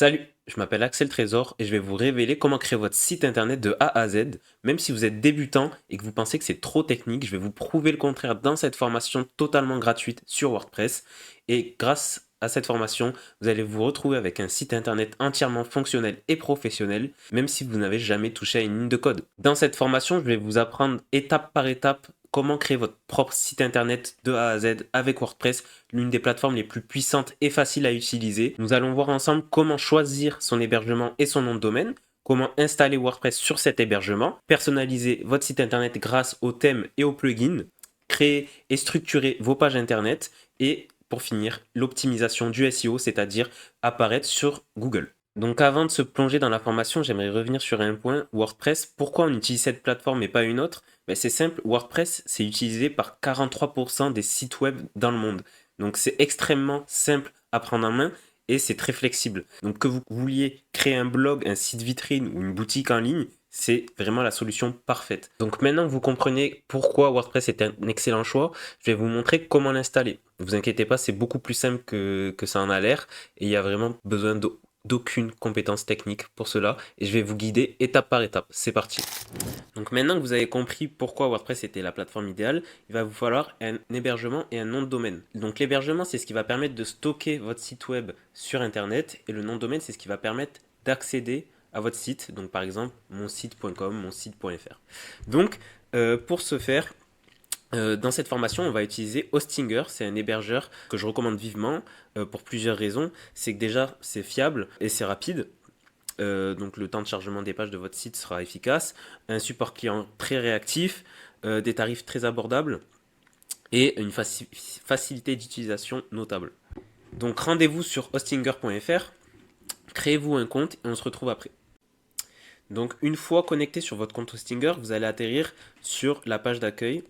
Salut, je m'appelle Axel Trésor et je vais vous révéler comment créer votre site internet de A à Z. Même si vous êtes débutant et que vous pensez que c'est trop technique, je vais vous prouver le contraire dans cette formation totalement gratuite sur WordPress. Et grâce à cette formation, vous allez vous retrouver avec un site internet entièrement fonctionnel et professionnel, même si vous n'avez jamais touché à une ligne de code. Dans cette formation, je vais vous apprendre étape par étape comment créer votre propre site internet de A à Z avec WordPress, l'une des plateformes les plus puissantes et faciles à utiliser. Nous allons voir ensemble comment choisir son hébergement et son nom de domaine, comment installer WordPress sur cet hébergement, personnaliser votre site internet grâce aux thèmes et aux plugins, créer et structurer vos pages internet et pour finir, l'optimisation du SEO, c'est-à-dire apparaître sur Google. Donc avant de se plonger dans la formation, j'aimerais revenir sur un point, WordPress. Pourquoi on utilise cette plateforme et pas une autre? C'est simple, WordPress, c'est utilisé par 43% des sites web dans le monde. Donc c'est extrêmement simple à prendre en main et c'est très flexible. Donc que vous vouliez créer un blog, un site vitrine ou une boutique en ligne, c'est vraiment la solution parfaite. Donc maintenant que vous comprenez pourquoi WordPress est un excellent choix, je vais vous montrer comment l'installer. Ne vous inquiétez pas, c'est beaucoup plus simple que ça en a l'air et il y a vraiment besoin d'aucune compétence technique pour cela et je vais vous guider étape par étape. C'est parti. Donc maintenant que vous avez compris pourquoi WordPress était la plateforme idéale, il va vous falloir un hébergement et un nom de domaine. Donc l'hébergement, c'est ce qui va permettre de stocker votre site web sur Internet et le nom de domaine, c'est ce qui va permettre d'accéder à votre site. Donc par exemple, monsite.com, monsite.fr. Donc pour ce faire, dans cette formation, on va utiliser Hostinger, c'est un hébergeur que je recommande vivement pour plusieurs raisons. C'est que déjà, c'est fiable et c'est rapide. Donc le temps de chargement des pages de votre site sera efficace, un support client très réactif, des tarifs très abordables et une facilité d'utilisation notable. Donc rendez-vous sur hostinger.fr, créez-vous un compte et on se retrouve après. Donc une fois connecté sur votre compte Hostinger, vous allez atterrir sur la page d'accueil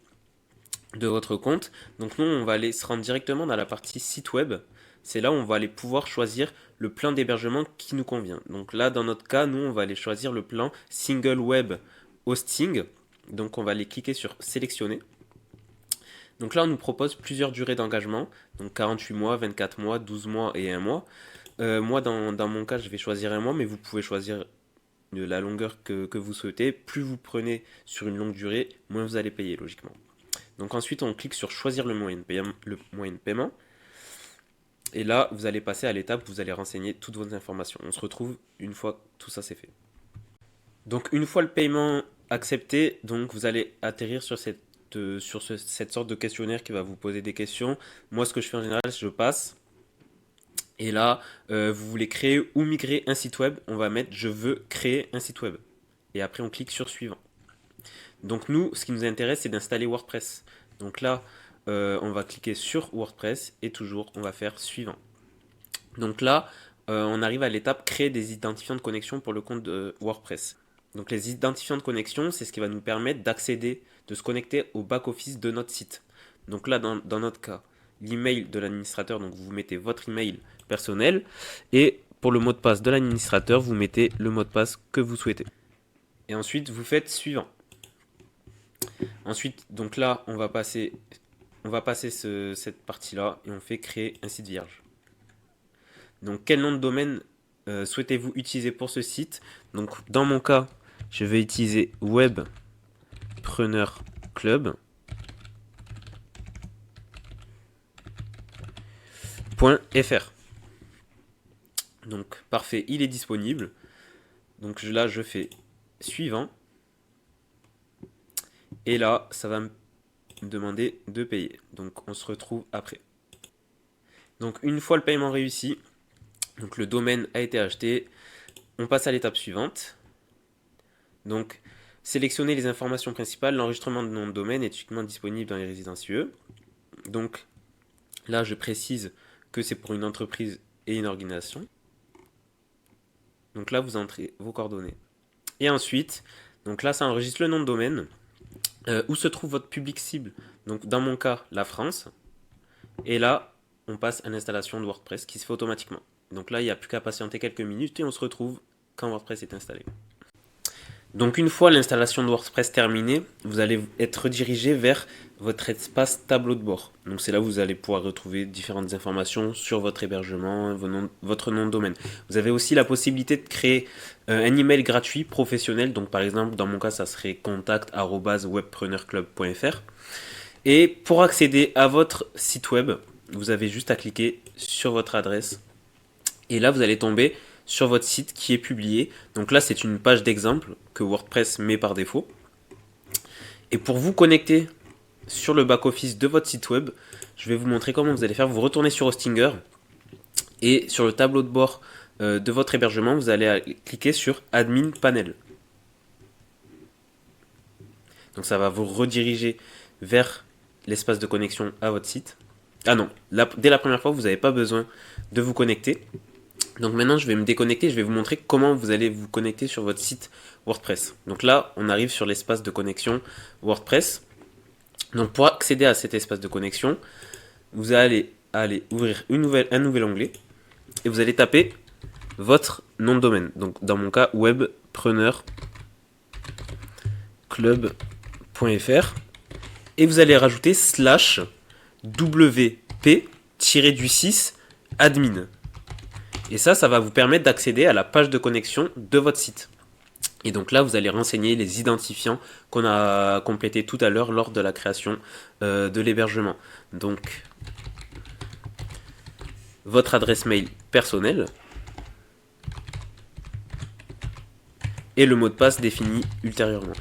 de votre compte. Donc nous, on va aller se rendre directement dans la partie site web. C'est là où on va aller pouvoir choisir le plan d'hébergement qui nous convient. Donc là, dans notre cas, nous, on va aller choisir le plan Single Web Hosting. Donc on va aller cliquer sur sélectionner. Donc là, on nous propose plusieurs durées d'engagement. Donc 48 mois, 24 mois, 12 mois et 1 mois. Moi, dans mon cas, je vais choisir 1 mois, mais vous pouvez choisir la longueur que vous souhaitez. Plus vous prenez sur une longue durée, moins vous allez payer, logiquement. Donc ensuite, on clique sur choisir le moyen de paiement. Et là, vous allez passer à l'étape où vous allez renseigner toutes vos informations. On se retrouve une fois que tout ça c'est fait. Donc une fois le paiement accepté, donc vous allez atterrir sur cette sorte de questionnaire qui va vous poser des questions. Moi, ce que je fais en général, c'est que je passe. Et là, vous voulez créer ou migrer un site web. On va mettre je veux créer un site web. Et après, on clique sur suivant. Donc nous, ce qui nous intéresse, c'est d'installer WordPress. Donc là, on va cliquer sur WordPress et toujours, on va faire suivant. Donc là, on arrive à l'étape créer des identifiants de connexion pour le compte de WordPress. Donc les identifiants de connexion, c'est ce qui va nous permettre d'accéder, de se connecter au back-office de notre site. Donc là, dans notre cas, l'email de l'administrateur, donc vous mettez votre email personnel et pour le mot de passe de l'administrateur, vous mettez le mot de passe que vous souhaitez. Et ensuite, vous faites suivant. Ensuite, donc là, on va passer cette partie-là et on fait créer un site vierge. Donc, quel nom de domaine souhaitez-vous utiliser pour ce site? Donc, dans mon cas, je vais utiliser Webpreneur Club. .fr. Donc, parfait, il est disponible. Donc là, je fais suivant. Et là, ça va me demander de payer. Donc, on se retrouve après. Donc, une fois le paiement réussi, donc le domaine a été acheté, on passe à l'étape suivante. Donc, sélectionner les informations principales. L'enregistrement de nom de domaine est uniquement disponible dans les résidences UE. Donc, là, je précise que c'est pour une entreprise et une organisation. Donc là, vous entrez vos coordonnées. Et ensuite, donc là, ça enregistre le nom de domaine. Où se trouve votre public cible? Donc, dans mon cas, la France. Et là, on passe à l'installation de WordPress qui se fait automatiquement. Donc là, il n'y a plus qu'à patienter quelques minutes et on se retrouve quand WordPress est installé. Donc une fois l'installation de WordPress terminée, vous allez être redirigé vers votre espace tableau de bord. Donc c'est là où vous allez pouvoir retrouver différentes informations sur votre hébergement, votre nom de domaine. Vous avez aussi la possibilité de créer un email gratuit professionnel. Donc par exemple, dans mon cas, ça serait contact@webpreneurclub.fr. Et pour accéder à votre site web, vous avez juste à cliquer sur votre adresse. Et là, vous allez tomber sur votre site qui est publié. Donc là, c'est une page d'exemple que WordPress met par défaut. Et pour vous connecter sur le back-office de votre site web, je vais vous montrer comment vous allez faire. Vous retournez sur Hostinger et sur le tableau de bord de votre hébergement, vous allez cliquer sur Admin Panel. Donc ça va vous rediriger vers l'espace de connexion à votre site. Ah non, dès la première fois, vous n'avez pas besoin de vous connecter. Donc maintenant, je vais me déconnecter, je vais vous montrer comment vous allez vous connecter sur votre site WordPress. Donc là, on arrive sur l'espace de connexion WordPress. Donc pour accéder à cet espace de connexion, vous allez ouvrir un nouvel onglet et vous allez taper votre nom de domaine. Donc dans mon cas, webpreneurclub.fr et vous allez rajouter /wp-6 admin. Et ça va vous permettre d'accéder à la page de connexion de votre site. Et donc là, vous allez renseigner les identifiants qu'on a complétés tout à l'heure lors de la création de l'hébergement. Donc, votre adresse mail personnelle et le mot de passe défini ultérieurement.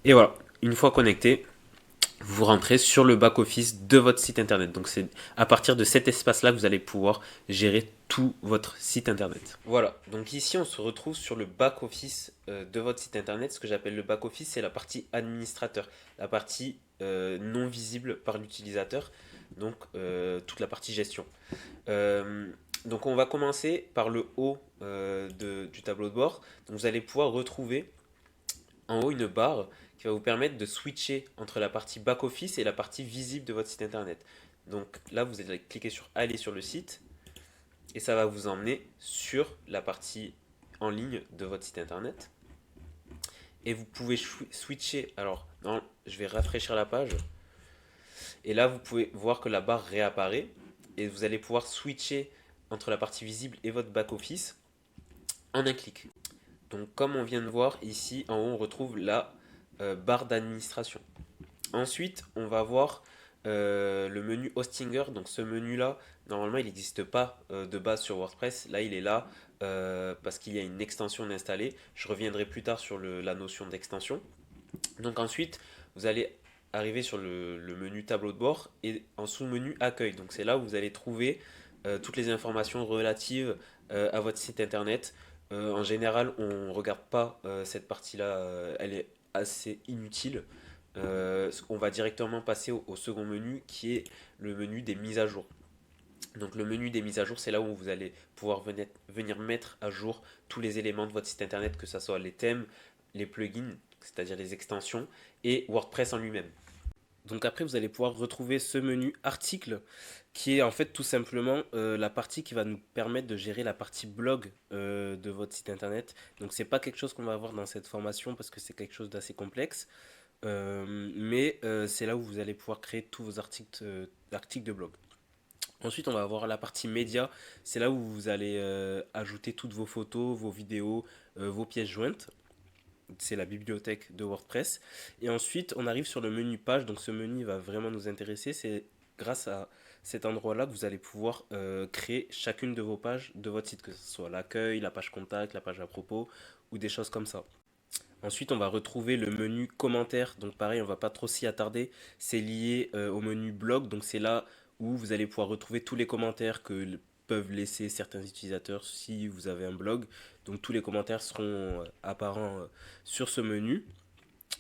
Et voilà, une fois connecté, vous rentrez sur le back-office de votre site internet. Donc c'est à partir de cet espace-là que vous allez pouvoir gérer tout votre site internet. Voilà, donc ici on se retrouve sur le back-office de votre site internet. Ce que j'appelle le back-office, c'est la partie administrateur, la partie non visible par l'utilisateur, donc toute la partie gestion. Donc on va commencer par le haut du tableau de bord. Donc vous allez pouvoir retrouver en haut une barre qui va vous permettre de switcher entre la partie back-office et la partie visible de votre site internet. Donc là, vous allez cliquer sur aller sur le site et ça va vous emmener sur la partie en ligne de votre site internet. Et vous pouvez switcher. Alors, non, je vais rafraîchir la page. Et là, vous pouvez voir que la barre réapparaît et vous allez pouvoir switcher entre la partie visible et votre back-office en un clic. Donc comme on vient de voir ici en haut on retrouve la barre d'administration. Ensuite on va voir le menu Hostinger. Donc ce menu là normalement il n'existe pas de base sur WordPress. Là il est là parce qu'il y a une extension installée. Je reviendrai plus tard sur la notion d'extension. Donc ensuite vous allez arriver sur le menu tableau de bord et en sous-menu accueil. Donc c'est là où vous allez trouver toutes les informations relatives à votre site internet. En général, on ne regarde pas cette partie-là, elle est assez inutile. On va directement passer au second menu qui est le menu des mises à jour. Donc le menu des mises à jour, c'est là où vous allez pouvoir venir mettre à jour tous les éléments de votre site internet, que ce soit les thèmes, les plugins, c'est-à-dire les extensions, et WordPress en lui-même. Donc après, vous allez pouvoir retrouver ce menu article qui est en fait tout simplement la partie qui va nous permettre de gérer la partie blog de votre site internet. Donc c'est pas quelque chose qu'on va avoir dans cette formation parce que c'est quelque chose d'assez complexe. Mais c'est là où vous allez pouvoir créer tous vos articles de blog. Ensuite, on va avoir la partie média. C'est là où vous allez ajouter toutes vos photos, vos vidéos, vos pièces jointes. C'est la bibliothèque de WordPress. Et ensuite, on arrive sur le menu page. Donc ce menu va vraiment nous intéresser. C'est grâce à cet endroit-là que vous allez pouvoir créer chacune de vos pages de votre site, que ce soit l'accueil, la page contact, la page à propos ou des choses comme ça. Ensuite, on va retrouver le menu commentaires. Donc pareil, on va pas trop s'y attarder. C'est lié au menu blog. Donc c'est là où vous allez pouvoir retrouver tous les commentaires que peuvent laisser certains utilisateurs si vous avez un blog. Donc tous les commentaires seront apparents sur ce menu.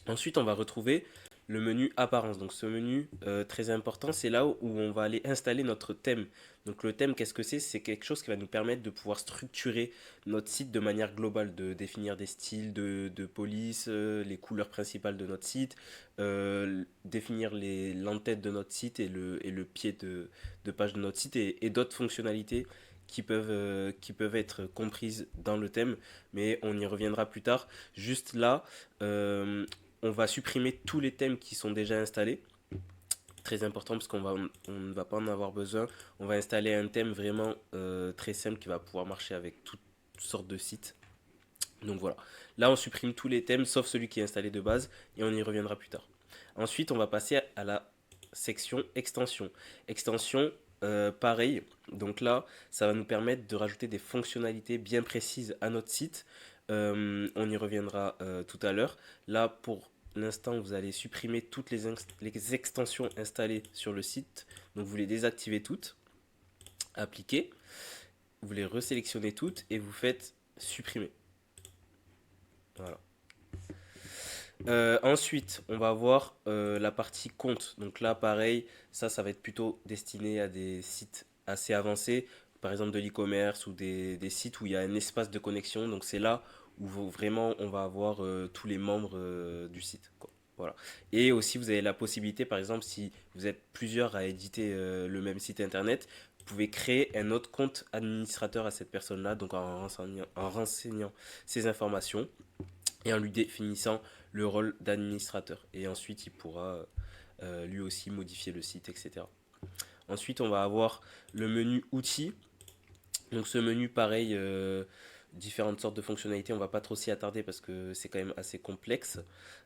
Ensuite, on va retrouver le menu apparence. Donc ce menu très important, c'est là où on va aller installer notre thème. Donc le thème, qu'est-ce que c'est? C'est quelque chose qui va nous permettre de pouvoir structurer notre site de manière globale, de définir des styles de police, les couleurs principales de notre site, définir l'entête de notre site et le pied de page de notre site et d'autres fonctionnalités qui peuvent être comprises dans le thème, mais on y reviendra plus tard. Juste là, on va supprimer tous les thèmes qui sont déjà installés. Très important parce on ne va pas en avoir besoin. On va installer un thème vraiment très simple qui va pouvoir marcher avec toutes sortes de sites. Donc voilà. Là, on supprime tous les thèmes sauf celui qui est installé de base et on y reviendra plus tard. Ensuite, on va passer à la section extension. Extension, pareil. Donc là, ça va nous permettre de rajouter des fonctionnalités bien précises à notre site. On y reviendra tout à l'heure. Là, pour l'instant, vous allez supprimer toutes les extensions installées sur le site. Donc vous les désactivez toutes, appliquer, vous les resélectionnez toutes et vous faites supprimer. Voilà. Ensuite, on va voir la partie compte. Donc là, pareil, ça va être plutôt destiné à des sites assez avancés, par exemple de l'e-commerce ou des sites où il y a un espace de connexion. Donc c'est là où vraiment on va avoir tous les membres du site, quoi. Voilà. Et aussi, vous avez la possibilité, par exemple, si vous êtes plusieurs à éditer le même site internet, vous pouvez créer un autre compte administrateur à cette personne-là, donc en renseignant ces informations et en lui définissant le rôle d'administrateur. Et ensuite, il pourra lui aussi modifier le site, etc. Ensuite, on va avoir le menu outils. Donc ce menu, pareil, différentes sortes de fonctionnalités, on va pas trop s'y attarder parce que c'est quand même assez complexe.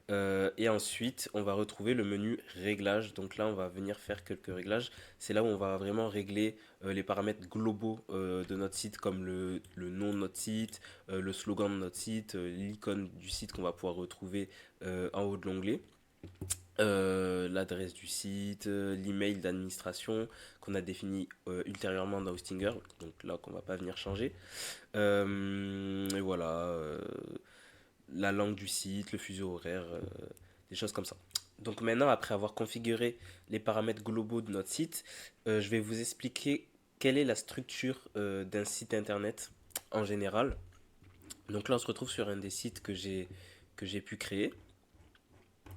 Et ensuite, on va retrouver le menu réglages. Donc là, on va venir faire quelques réglages. C'est là où on va vraiment régler les paramètres globaux de notre site, comme le nom de notre site, le slogan de notre site, l'icône du site qu'on va pouvoir retrouver en haut de l'onglet. L'adresse du site, l'email d'administration qu'on a défini ultérieurement dans Hostinger, donc là qu'on va pas venir changer. Et voilà, la langue du site, le fuseau horaire, des choses comme ça. Donc maintenant, après avoir configuré les paramètres globaux de notre site, je vais vous expliquer quelle est la structure d'un site internet en général. Donc là, on se retrouve sur un des sites que j'ai pu créer.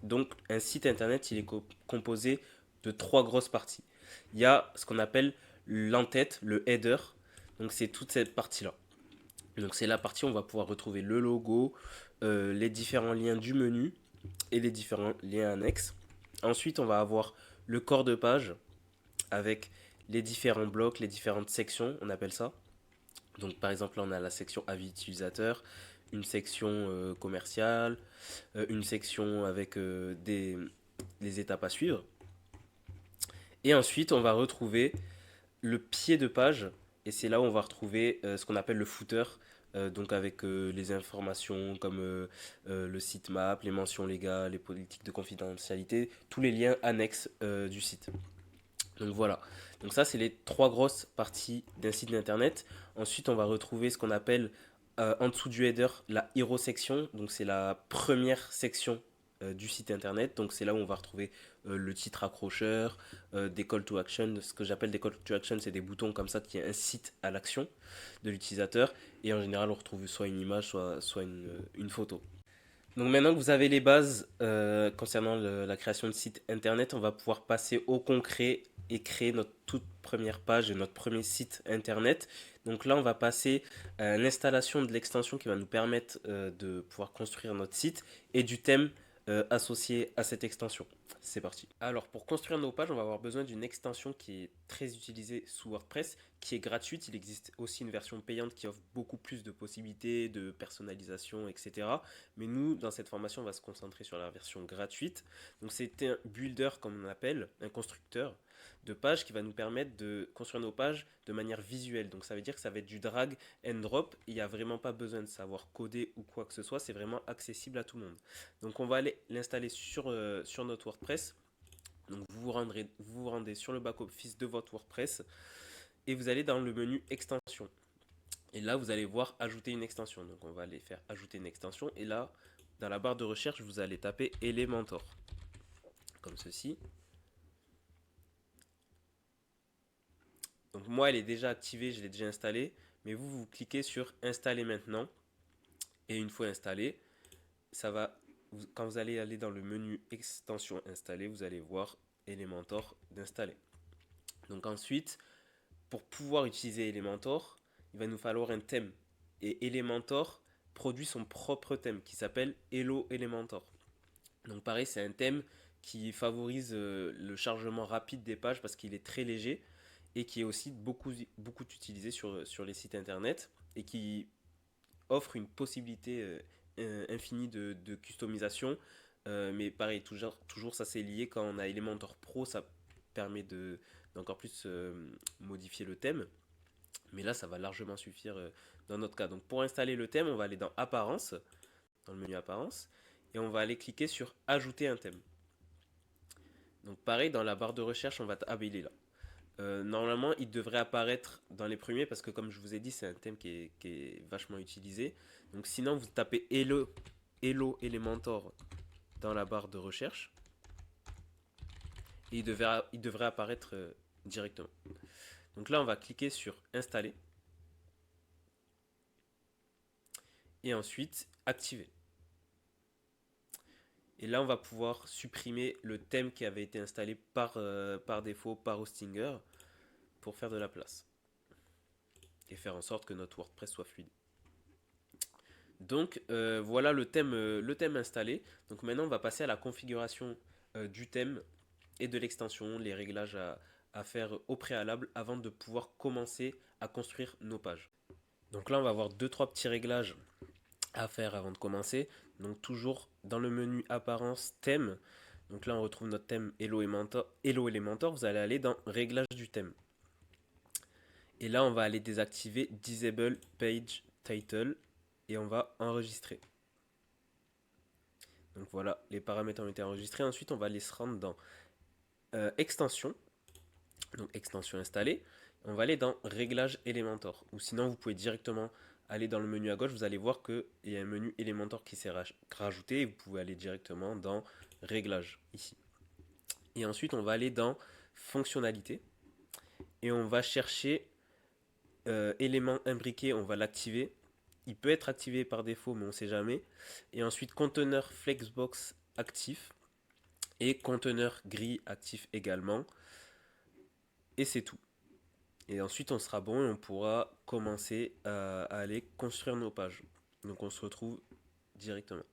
Donc un site internet, il est composé de trois grosses parties. Il y a ce qu'on appelle l'entête, le header. Donc c'est toute cette partie-là. Donc c'est la partie où on va pouvoir retrouver le logo, les différents liens du menu et les différents liens annexes. Ensuite, on va avoir le corps de page avec les différents blocs, les différentes sections, on appelle ça. Donc par exemple, là on a la section avis utilisateur, une section commerciale, une section avec les étapes à suivre. Et ensuite, on va retrouver le pied de page, et c'est là où on va retrouver ce qu'on appelle le footer, donc avec les informations comme le sitemap, les mentions légales, les politiques de confidentialité, tous les liens annexes du site. Donc voilà, donc ça c'est les trois grosses parties d'un site internet. Ensuite on va retrouver ce qu'on appelle en dessous du header la hero section, donc c'est la première section du site internet, donc c'est là où on va retrouver le titre accrocheur, des call to action, ce que j'appelle des call to action c'est des boutons comme ça qui incitent à l'action de l'utilisateur, et en général on retrouve soit une image, soit une photo. Donc maintenant que vous avez les bases concernant la création de site internet, on va pouvoir passer au concret et créer notre toute première page et notre premier site internet. Donc là, on va passer à l'installation de l'extension qui va nous permettre de pouvoir construire notre site et du thème associé à cette extension. C'est parti. Alors pour construire nos pages, on va avoir besoin d'une extension qui est très utilisée sous WordPress, qui est gratuite. Il existe aussi une version payante qui offre beaucoup plus de possibilités de personnalisation, etc. Mais nous, dans cette formation, on va se concentrer sur la version gratuite. Donc c'est un builder, comme on appelle, un constructeur de pages qui va nous permettre de construire nos pages de manière visuelle. Donc ça veut dire que ça va être du drag and drop. Il n'y a vraiment pas besoin de savoir coder ou quoi que ce soit. C'est vraiment accessible à tout le monde. Donc on va aller l'installer sur notre WordPress. Donc vous vous rendez sur le back-office de votre WordPress et vous allez dans le menu extension. Et là, vous allez voir ajouter une extension. Donc, on va aller faire ajouter une extension. Et là, dans la barre de recherche, vous allez taper Elementor. comme ceci. Donc moi, elle est déjà activée, je l'ai déjà installée, mais vous cliquez sur installer maintenant, et une fois installée, quand vous allez aller dans le menu extension installée, vous allez voir Elementor d'installer. Donc ensuite, pour pouvoir utiliser Elementor, il va nous falloir un thème. Et Elementor produit son propre thème qui s'appelle Hello Elementor. Donc pareil, c'est un thème qui favorise le chargement rapide des pages parce qu'il est très léger et qui est aussi beaucoup utilisé sur les sites internet et qui offre une possibilité infinie de customisation. Mais pareil, toujours ça c'est lié quand on a Elementor Pro, ça permet d'encore plus modifier le thème. Mais là, ça va largement suffire dans notre cas. Donc pour installer le thème, on va aller dans Apparence, dans le menu Apparence, et on va aller cliquer sur Ajouter un thème. Donc pareil, dans la barre de recherche, on va il est là. Normalement, il devrait apparaître dans les premiers parce que comme je vous ai dit, c'est un thème qui est vachement utilisé. Donc sinon, vous tapez Hello Elementor dans la barre de recherche et il devrait apparaître directement. Donc là, on va cliquer sur Installer et ensuite Activer. Et là, on va pouvoir supprimer le thème qui avait été installé par défaut par Hostinger pour faire de la place et faire en sorte que notre WordPress soit fluide. Donc voilà le thème installé. Donc maintenant, on va passer à la configuration du thème et de l'extension, les réglages à faire au préalable avant de pouvoir commencer à construire nos pages. Donc là, on va avoir 2-3 petits réglages à faire avant de commencer. Donc toujours dans le menu apparence thème. Donc là on retrouve notre thème Hello Elementor. Vous allez aller dans réglage du thème. Et là on va aller désactiver Disable Page Title et on va enregistrer. Donc voilà, les paramètres ont été enregistrés. Ensuite on va aller se rendre dans extension. Donc extension installée. On va aller dans réglage Elementor. Ou sinon vous pouvez directement aller dans le menu à gauche, vous allez voir qu'il y a un menu Elementor qui s'est rajouté et vous pouvez aller directement dans Réglages, ici. Et ensuite, on va aller dans Fonctionnalités et on va chercher élément imbriqué, on va l'activer. Il peut être activé par défaut, mais on ne sait jamais. Et ensuite, conteneur Flexbox actif et conteneur gris actif également. Et c'est tout. Et ensuite, on sera bon et on pourra commencer à aller construire nos pages. Donc, on se retrouve directement.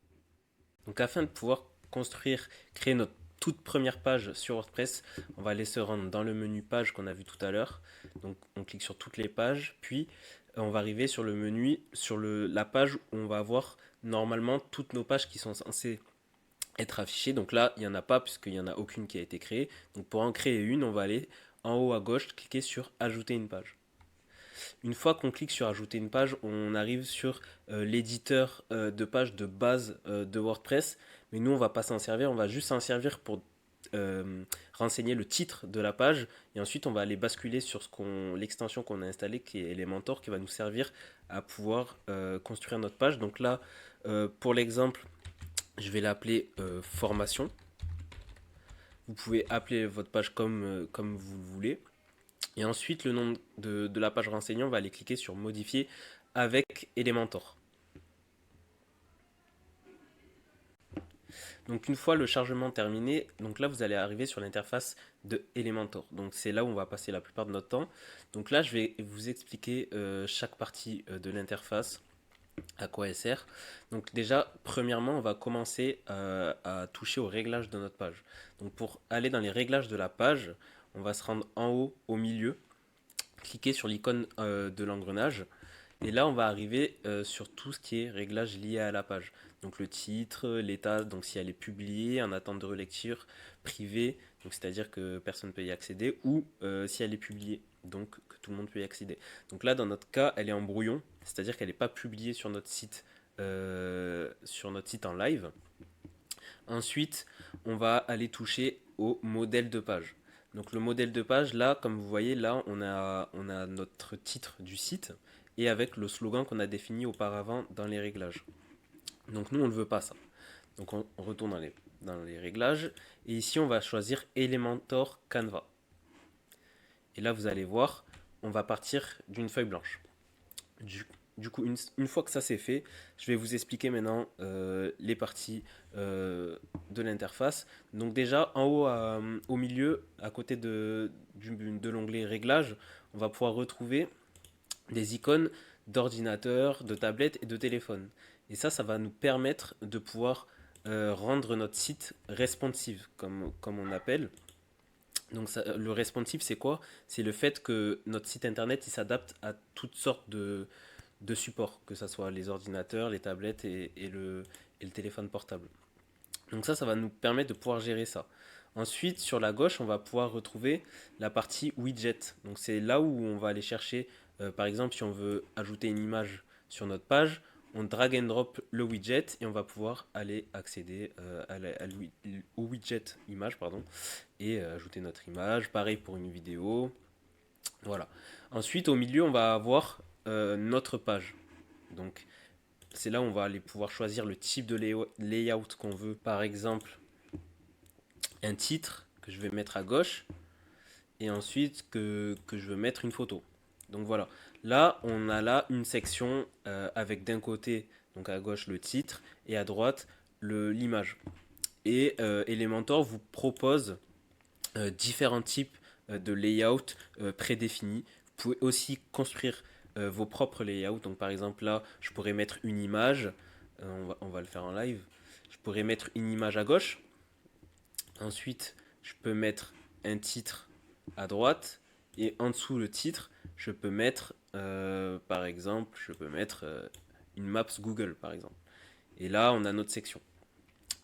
Donc, afin de pouvoir créer notre toute première page sur WordPress, on va aller se rendre dans le menu page qu'on a vu tout à l'heure. Donc, on clique sur toutes les pages, puis on va arriver sur le menu, sur la page où on va avoir normalement toutes nos pages qui sont censées être affichées. Donc là, il n'y en a pas puisqu'il n'y en a aucune qui a été créée. Donc, pour en créer une, on va aller en haut à gauche, cliquer sur Ajouter une page. Une fois qu'on clique sur Ajouter une page, on arrive sur l'éditeur de page de base de WordPress. Mais nous, on va pas s'en servir, on va juste s'en servir pour renseigner le titre de la page. Et ensuite, on va aller basculer sur l'extension qu'on a installée, qui est Elementor, qui va nous servir à pouvoir construire notre page. Donc là, pour l'exemple, je vais l'appeler Formation. Vous pouvez appeler votre page comme vous le voulez. Et ensuite, le nom de la page renseignant, on va aller cliquer sur Modifier avec Elementor. Donc une fois le chargement terminé, donc là vous allez arriver sur l'interface de Elementor. Donc c'est là où on va passer la plupart de notre temps. Donc là je vais vous expliquer chaque partie de l'interface, à quoi elle sert. Donc déjà, premièrement, on va commencer à toucher aux réglages de notre page. Donc pour aller dans les réglages de la page, on va se rendre en haut au milieu, cliquer sur l'icône de l'engrenage. Et là, on va arriver sur tout ce qui est réglages liés à la page. Donc le titre, l'état, donc si elle est publiée, en attente de relecture, privée, donc c'est-à-dire que personne ne peut y accéder, ou si elle est publiée, donc que tout le monde peut y accéder. Donc là, dans notre cas, elle est en brouillon, c'est-à-dire qu'elle n'est pas publiée sur notre site en live. Ensuite, on va aller toucher au modèle de page. Donc le modèle de page, là, comme vous voyez, là, on a notre titre du site et avec le slogan qu'on a défini auparavant dans les réglages. Donc nous, on ne veut pas ça. Donc on retourne dans les réglages. Et ici, on va choisir Elementor Canva. Et là, vous allez voir, on va partir d'une feuille blanche. Du, du coup, une fois que ça c'est fait, je vais vous expliquer maintenant les parties de l'interface. Donc déjà, en haut, au milieu, à côté de l'onglet Réglages, on va pouvoir retrouver des icônes d'ordinateur, de tablette et de téléphone. Et ça va nous permettre de pouvoir rendre notre site responsive, comme on appelle. Donc le responsive, c'est quoi? C'est le fait que notre site internet il s'adapte à toutes sortes de supports, que ce soit les ordinateurs, les tablettes et le téléphone portable. Donc ça va nous permettre de pouvoir gérer ça. Ensuite, sur la gauche, on va pouvoir retrouver la partie widget. Donc c'est là où on va aller chercher, par exemple, si on veut ajouter une image sur notre page, on drag and drop le widget et on va pouvoir aller accéder au widget image, pardon, et ajouter notre image. Pareil pour une vidéo. Voilà. Ensuite, au milieu, on va avoir notre page. Donc c'est là où on va aller pouvoir choisir le type de layout qu'on veut. Par exemple, un titre que je vais mettre à gauche et ensuite que je veux mettre une photo. Donc voilà, là on a là une section avec d'un côté, donc à gauche le titre et à droite l'image. Et Elementor vous propose différents types de layout prédéfinis. Vous pouvez aussi construire vos propres layouts. Donc par exemple là, je pourrais mettre une image, on va le faire en live. Je pourrais mettre une image à gauche. Ensuite, je peux mettre un titre à droite. Et en dessous le titre, je peux mettre, par exemple, je peux mettre une Maps Google, par exemple. Et là, on a notre section.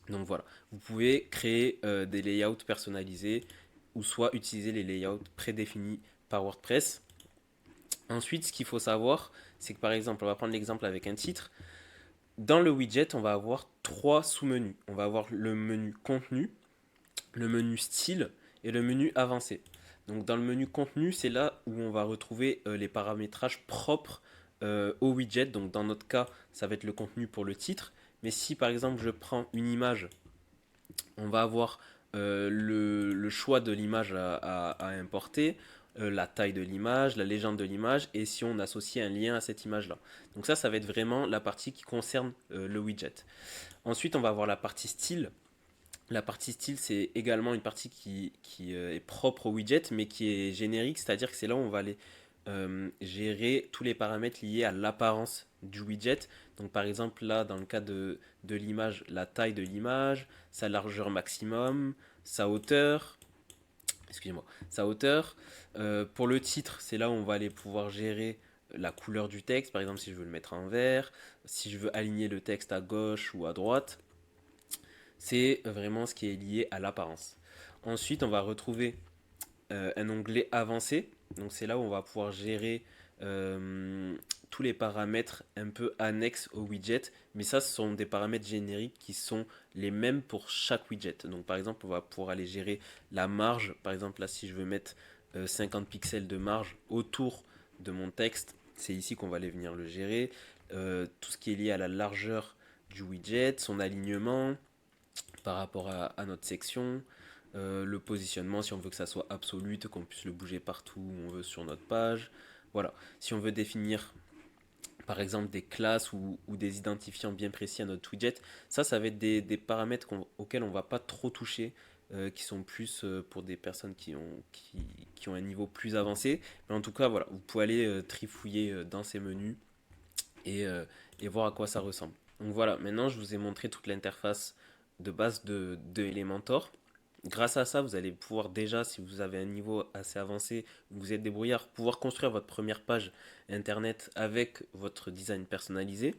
Donc voilà, vous pouvez créer des layouts personnalisés ou soit utiliser les layouts prédéfinis par WordPress. Ensuite, ce qu'il faut savoir, c'est que par exemple, on va prendre l'exemple avec un titre. Dans le widget, on va avoir trois sous-menus. On va avoir le menu contenu, le menu style et le menu avancé. Donc dans le menu contenu, c'est là où on va retrouver les paramétrages propres au widget. Donc dans notre cas, ça va être le contenu pour le titre. Mais si par exemple je prends une image, on va avoir le choix de l'image à importer, la taille de l'image, la légende de l'image, et si on associe un lien à cette image-là. Donc ça va être vraiment la partie qui concerne le widget. Ensuite, on va avoir la partie style. La partie style, c'est également une partie qui est propre au widget, mais qui est générique, c'est-à-dire que c'est là où on va aller gérer tous les paramètres liés à l'apparence du widget. Donc par exemple là, dans le cas de l'image, la taille de l'image, sa largeur maximum, sa hauteur, excusez-moi, sa hauteur. Pour le titre, c'est là où on va aller pouvoir gérer la couleur du texte, par exemple si je veux le mettre en vert, si je veux aligner le texte à gauche ou à droite. C'est vraiment ce qui est lié à l'apparence. Ensuite, on va retrouver un onglet avancé. Donc c'est là où on va pouvoir gérer tous les paramètres un peu annexes au widget. Mais ça, ce sont des paramètres génériques qui sont les mêmes pour chaque widget. Donc par exemple, on va pouvoir aller gérer la marge. Par exemple, là, si je veux mettre 50 pixels de marge autour de mon texte, c'est ici qu'on va aller venir le gérer. Tout ce qui est lié à la largeur du widget, son alignement par rapport à notre section, le positionnement si on veut que ça soit absolu, qu'on puisse le bouger partout où on veut sur notre page. Voilà. Si on veut définir par exemple des classes ou des identifiants bien précis à notre widget, ça va être des paramètres auxquels on ne va pas trop toucher, qui sont plus pour des personnes qui ont un niveau plus avancé. Mais en tout cas, voilà, vous pouvez aller trifouiller dans ces menus et, euh, et voir à quoi ça ressemble. Donc voilà, maintenant je vous ai montré toute l'interface de base de Elementor. Grâce à ça, vous allez pouvoir déjà, si vous avez un niveau assez avancé, vous êtes débrouillard, pouvoir construire votre première page internet avec votre design personnalisé.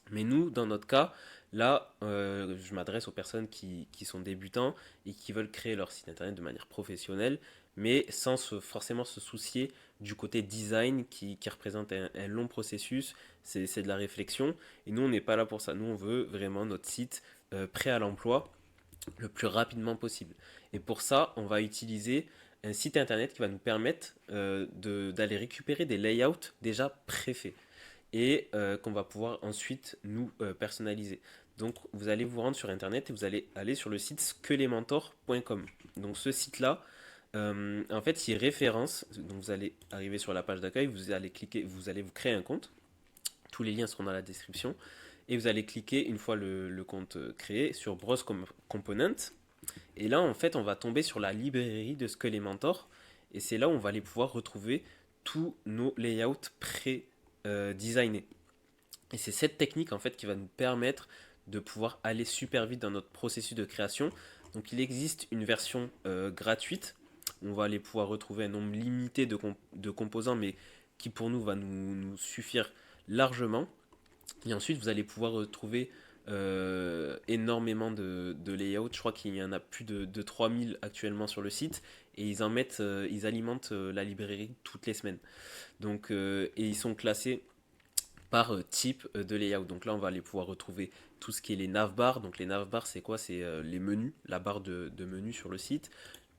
Mais nous, dans notre cas, là, je m'adresse aux personnes qui sont débutants et qui veulent créer leur site internet de manière professionnelle, mais sans forcément se soucier du côté design qui représente un long processus, c'est de la réflexion. Et nous, on n'est pas là pour ça. Nous, on veut vraiment notre site prêt à l'emploi le plus rapidement possible. Et pour ça, on va utiliser un site internet qui va nous permettre d'aller récupérer des layouts déjà préfaits. et qu'on va pouvoir ensuite nous personnaliser. Donc vous allez vous rendre sur internet et vous allez aller sur le site skelementor.com. Donc ce site-là, en fait, il référence, donc vous allez arriver sur la page d'accueil, vous allez cliquer, vous allez vous créer un compte. Tous les liens seront dans la description. Et vous allez cliquer, une fois le compte créé, sur Browse Component. Et là, en fait, on va tomber sur la librairie de Skelementor. Et c'est là où on va aller pouvoir retrouver tous nos layouts pré-designés. Et c'est cette technique, en fait, qui va nous permettre de pouvoir aller super vite dans notre processus de création. Donc, il existe une version gratuite. On va aller pouvoir retrouver un nombre limité de composants, mais qui pour nous va nous suffire largement. Et ensuite, vous allez pouvoir retrouver énormément de layouts. Je crois qu'il y en a plus de 3000 actuellement sur le site. Et ils en mettent, ils alimentent la librairie toutes les semaines. Donc, et ils sont classés par type de layout. Donc là, on va aller pouvoir retrouver tout ce qui est les navbars. Donc les navbars, c'est quoi? C'est les menus, la barre de menus sur le site.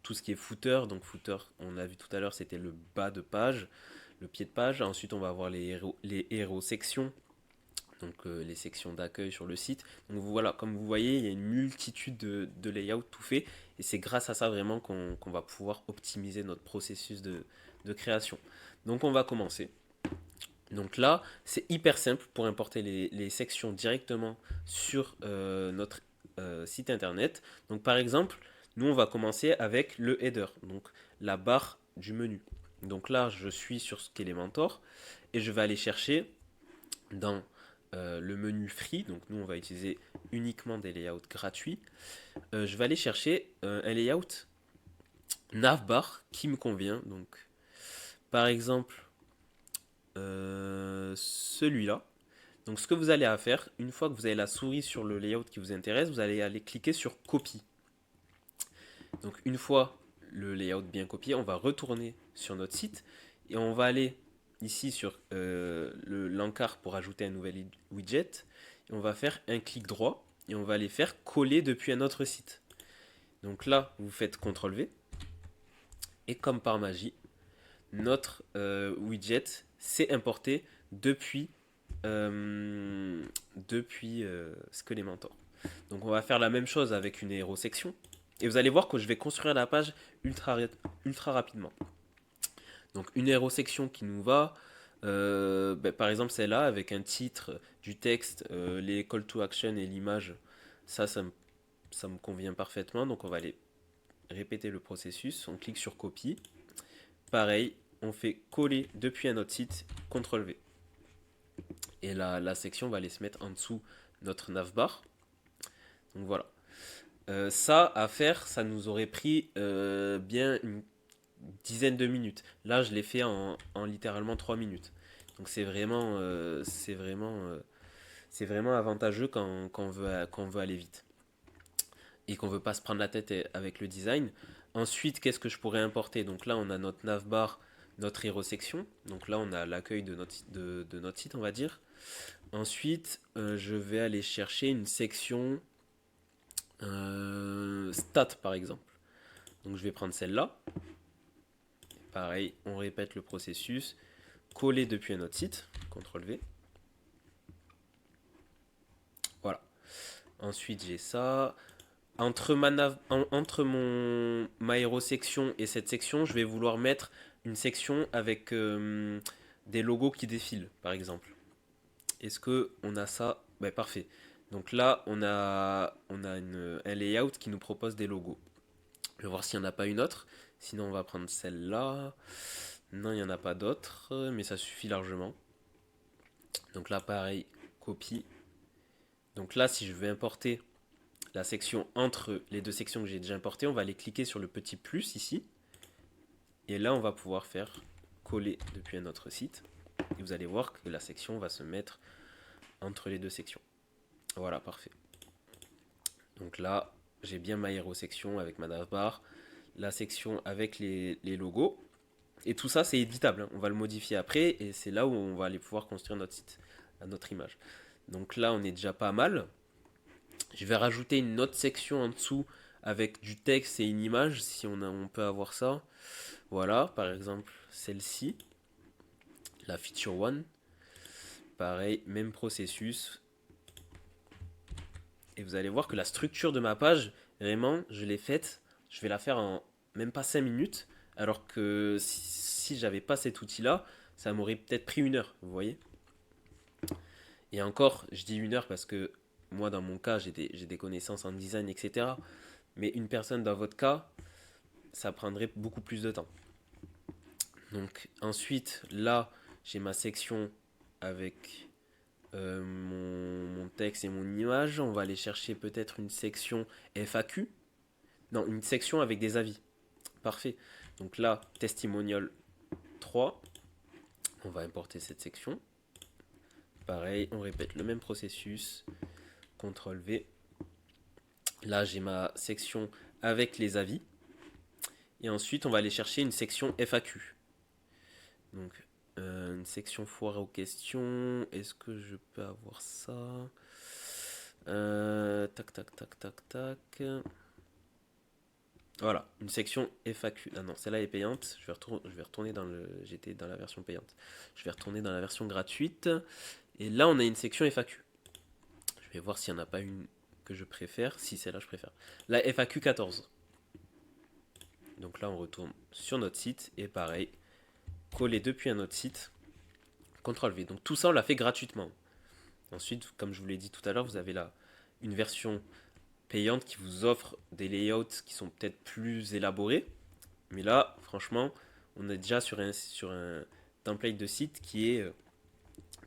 Tout ce qui est footer. Donc footer, on l'a vu tout à l'heure, c'était le bas de page, le pied de page. Ensuite, on va avoir les héros sections, donc les sections d'accueil sur le site. Donc voilà, comme vous voyez, il y a une multitude de layouts tout fait, et c'est grâce à ça vraiment qu'on va pouvoir optimiser notre processus de création. Donc on va commencer. Donc là, c'est hyper simple pour importer les sections directement sur notre site internet. Donc par exemple, nous on va commencer avec le header, donc la barre du menu. Donc là, je suis sur Skelementor et je vais aller chercher dans le menu free. Donc nous on va utiliser uniquement des layouts gratuits. Je vais aller chercher un layout navbar qui me convient. Donc par exemple celui-là. Donc ce que vous allez à faire, une fois que vous avez la souris sur le layout qui vous intéresse, vous allez aller cliquer sur copie. Donc une fois le layout bien copié, on va retourner sur notre site et on va aller ici sur l'encart pour ajouter un nouvel widget. Et on va faire un clic droit et on va aller faire coller depuis un autre site. Donc là, vous faites CTRL V et comme par magie, notre widget s'est importé depuis Skelementor. Donc on va faire la même chose avec une héros section. Et vous allez voir que je vais construire la page ultra rapidement. Donc une héros section qui nous va, par exemple celle-là avec un titre, du texte, les call to action et l'image, ça me convient parfaitement. Donc on va aller répéter le processus, on clique sur copie. Pareil, on fait coller depuis un autre site, CTRL V. Et la section va aller se mettre en dessous notre navbar. Donc voilà. Ça à faire, ça nous aurait pris bien une dizaine de minutes. Là, je l'ai fait en littéralement 3 minutes. Donc c'est vraiment avantageux quand on veut aller vite et qu'on veut pas se prendre la tête avec le design. Ensuite, qu'est-ce que je pourrais importer? Donc là, on a notre navbar, notre hero section. Donc là, on a l'accueil de notre site, on va dire. Ensuite, je vais aller chercher une section stats, par exemple. Donc je vais prendre celle-là. Pareil, on répète le processus. Coller depuis un autre site. CTRL V. Voilà. Ensuite, j'ai ça. Entre ma hero section et cette section, je vais vouloir mettre une section avec des logos qui défilent, par exemple. Est-ce que on a ça? Ben, parfait. Donc là, on a un layout qui nous propose des logos. Je vais voir s'il n'y en a pas une autre. Sinon, on va prendre celle-là. Non, il n'y en a pas d'autre, mais ça suffit largement. Donc là, pareil, copie. Donc là, si je veux importer la section entre les deux sections que j'ai déjà importées, on va aller cliquer sur le petit plus ici. Et là, on va pouvoir faire coller depuis un autre site. Et vous allez voir que la section va se mettre entre les deux sections. Voilà, parfait. Donc là, j'ai bien ma hero section avec ma navbar, la section avec les logos. Et tout ça, c'est éditable, hein. On va le modifier après et c'est là où on va aller pouvoir construire notre site, notre image. Donc là, on est déjà pas mal. Je vais rajouter une autre section en dessous avec du texte et une image, si on peut avoir ça. Voilà, par exemple, celle-ci, la feature one. pareil, même processus. Et vous allez voir que la structure de ma page, vraiment, je l'ai faite. Je vais la faire en même pas 5 minutes. Alors que si j'avais pas cet outil-là, ça m'aurait peut-être pris 1 heure, vous voyez. Et encore, je dis 1 heure parce que moi, dans mon cas, j'ai des connaissances en design, etc. Mais une personne dans votre cas, ça prendrait beaucoup plus de temps. Donc ensuite, là, j'ai ma section avec mon texte et mon image. On va aller chercher peut-être une section FAQ. Non, une section avec des avis. Parfait. Donc là, testimonial 3. On va importer cette section. Pareil, on répète le même processus. CTRL V. Là, j'ai ma section avec les avis. Et ensuite, on va aller chercher une section FAQ. Donc, une section foire aux questions. Est-ce que je peux avoir ça? Tac, tac, tac, tac, tac. Voilà, une section FAQ. Ah non, celle-là est payante. Je vais retourner dans le. J'étais dans la version payante. Je vais retourner dans la version gratuite. Et là, on a une section FAQ. Je vais voir s'il n'y en a pas une que je préfère. Si, celle-là, je préfère. La FAQ 14. Donc là, on retourne sur notre site. Et pareil, coller depuis un autre site. CTRL V. Donc tout ça, on l'a fait gratuitement. Ensuite, comme je vous l'ai dit tout à l'heure, vous avez là une version payante qui vous offre des layouts qui sont peut-être plus élaborés. Mais là, franchement, on est déjà sur un template de site qui est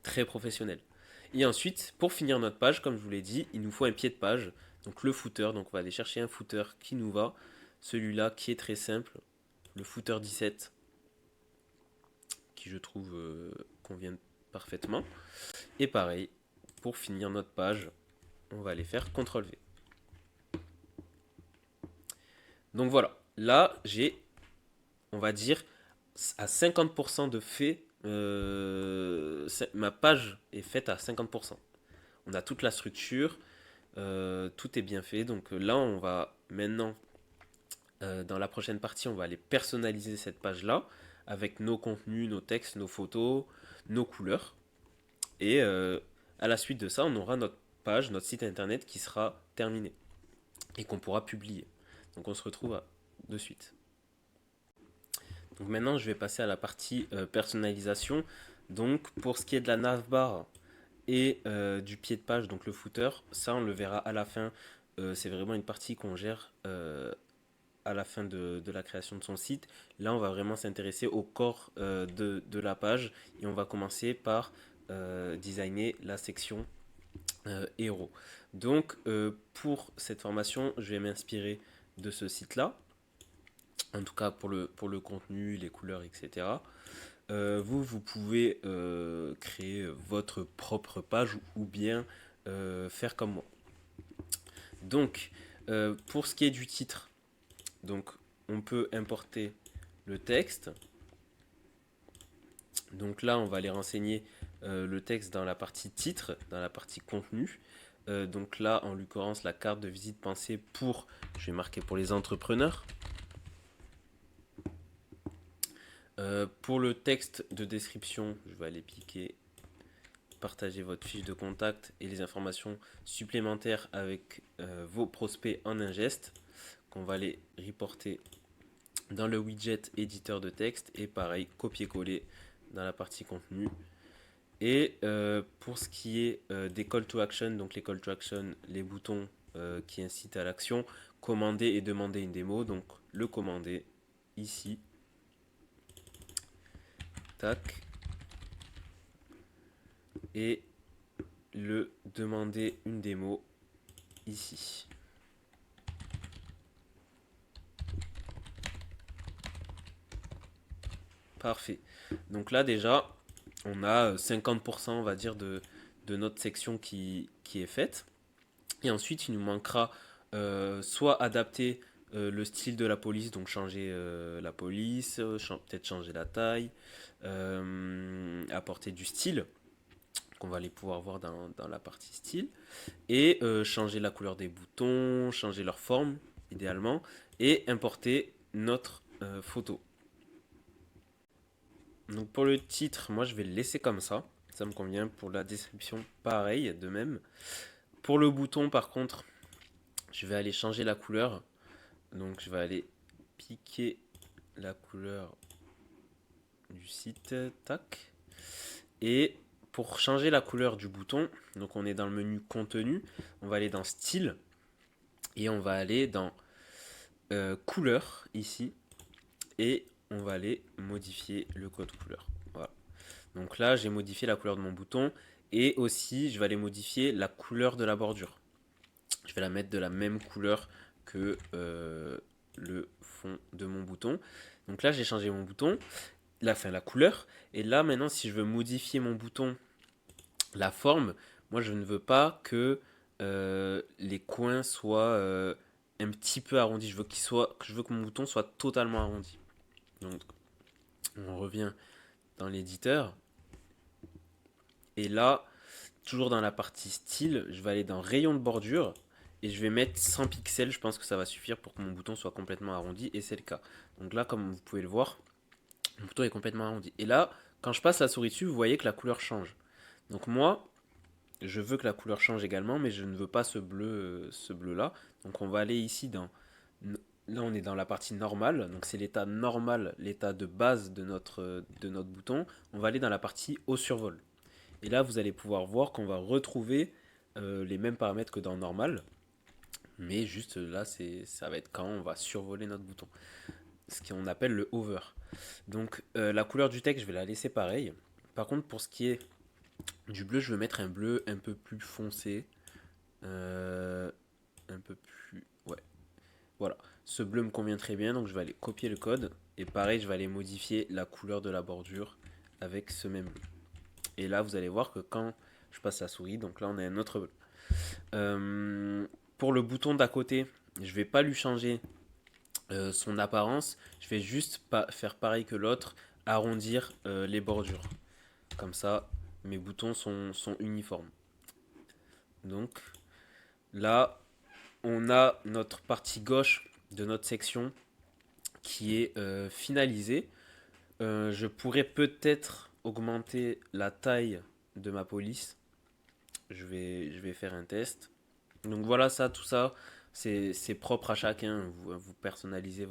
très professionnel. Et ensuite, pour finir notre page, comme je vous l'ai dit, il nous faut un pied de page. Donc le footer, donc on va aller chercher un footer qui nous va. Celui-là qui est très simple, le footer 17, qui je trouve convient parfaitement. Et pareil, pour finir notre page, on va aller faire CTRL V. Donc voilà, là j'ai, on va dire, à 50% de fait, ma page est faite à 50%. On a toute la structure, tout est bien fait. Donc là, on va maintenant, dans la prochaine partie, on va aller personnaliser cette page-là avec nos contenus, nos textes, nos photos, nos couleurs. Et à la suite de ça, on aura notre page, notre site internet qui sera terminé et qu'on pourra publier. Donc on se retrouve de suite. Donc maintenant, je vais passer à la partie personnalisation. Donc pour ce qui est de la navbar et du pied de page, donc le footer, ça on le verra à la fin. C'est vraiment une partie qu'on gère à la fin de la création de son site. Là, on va vraiment s'intéresser au corps de la page et on va commencer par designer la section héros. Donc pour cette formation, je vais m'inspirer de ce site-là. En tout cas pour le contenu, les couleurs, etc. Vous pouvez créer votre propre page ou bien faire comme moi. Donc, pour ce qui est du titre, donc on peut importer le texte. Donc là, on va aller renseigner le texte dans la partie titre, dans la partie contenu. Donc là, en l'occurrence, la carte de visite pensée pour, je vais marquer pour les entrepreneurs. Pour le texte de description, je vais aller piquer partager votre fiche de contact et les informations supplémentaires avec vos prospects en ingeste qu'on va les reporter dans le widget éditeur de texte et pareil copier-coller dans la partie contenu. Et pour ce qui est des call to action, donc les call to action, les boutons qui incitent à l'action, commander et demander une démo, donc le commander ici. Tac. Et le demander une démo ici. Parfait. Donc là déjà, on a 50% on va dire de notre section qui est faite. Et ensuite, il nous manquera soit adapter le style de la police, donc changer la police, peut-être changer la taille, apporter du style qu'on va aller pouvoir voir dans la partie style, et changer la couleur des boutons, changer leur forme idéalement, et importer notre photo. Donc pour le titre, moi je vais le laisser comme ça. Ça me convient. Pour la description, pareil, de même. Pour le bouton, par contre, je vais aller changer la couleur. Donc je vais aller piquer la couleur du site, tac. Et pour changer la couleur du bouton, donc on est dans le menu contenu, on va aller dans style et on va aller dans couleur ici et on va aller modifier le code couleur. Voilà. Donc là, j'ai modifié la couleur de mon bouton et aussi je vais aller modifier la couleur de la bordure. Je vais la mettre de la même couleur que le fond de mon bouton. Donc là, j'ai changé mon bouton, la couleur. Et là, maintenant, si je veux modifier mon bouton, la forme, moi, je ne veux pas que les coins soient un petit peu arrondis. Je veux que mon bouton soit totalement arrondi. Donc, on revient dans l'éditeur. Et là, toujours dans la partie style, je vais aller dans rayon de bordure et je vais mettre 100 pixels. Je pense que ça va suffire pour que mon bouton soit complètement arrondi et c'est le cas. Donc là, comme vous pouvez le voir, mon bouton est complètement arrondi. Et là, quand je passe la souris dessus, vous voyez que la couleur change. Donc moi, je veux que la couleur change également, mais je ne veux pas ce bleu là. Donc on va aller ici dans... Là, on est dans la partie normale, donc c'est l'état normal, l'état de base de notre bouton. On va aller dans la partie au survol. Et là, vous allez pouvoir voir qu'on va retrouver les mêmes paramètres que dans normal. Mais juste là, ça va être quand on va survoler notre bouton. Ce qu'on appelle le hover. Donc la couleur du texte, je vais la laisser pareil. Par contre, pour ce qui est du bleu, je vais mettre un bleu un peu plus foncé. Un peu plus... Ouais. Voilà. Ce bleu me convient très bien, donc je vais aller copier le code. Et pareil, je vais aller modifier la couleur de la bordure avec ce même bleu. Et là, vous allez voir que quand je passe la souris, donc là, on a un autre bleu. Pour le bouton d'à côté, je ne vais pas lui changer son apparence. Je vais juste faire pareil que l'autre, arrondir les bordures. Comme ça, mes boutons sont uniformes. Donc là, on a notre partie gauche de notre section qui est finalisée. Je pourrais peut-être augmenter la taille de ma police. Je vais faire un test. Donc voilà, tout ça, c'est propre à chacun. Vous personnalisez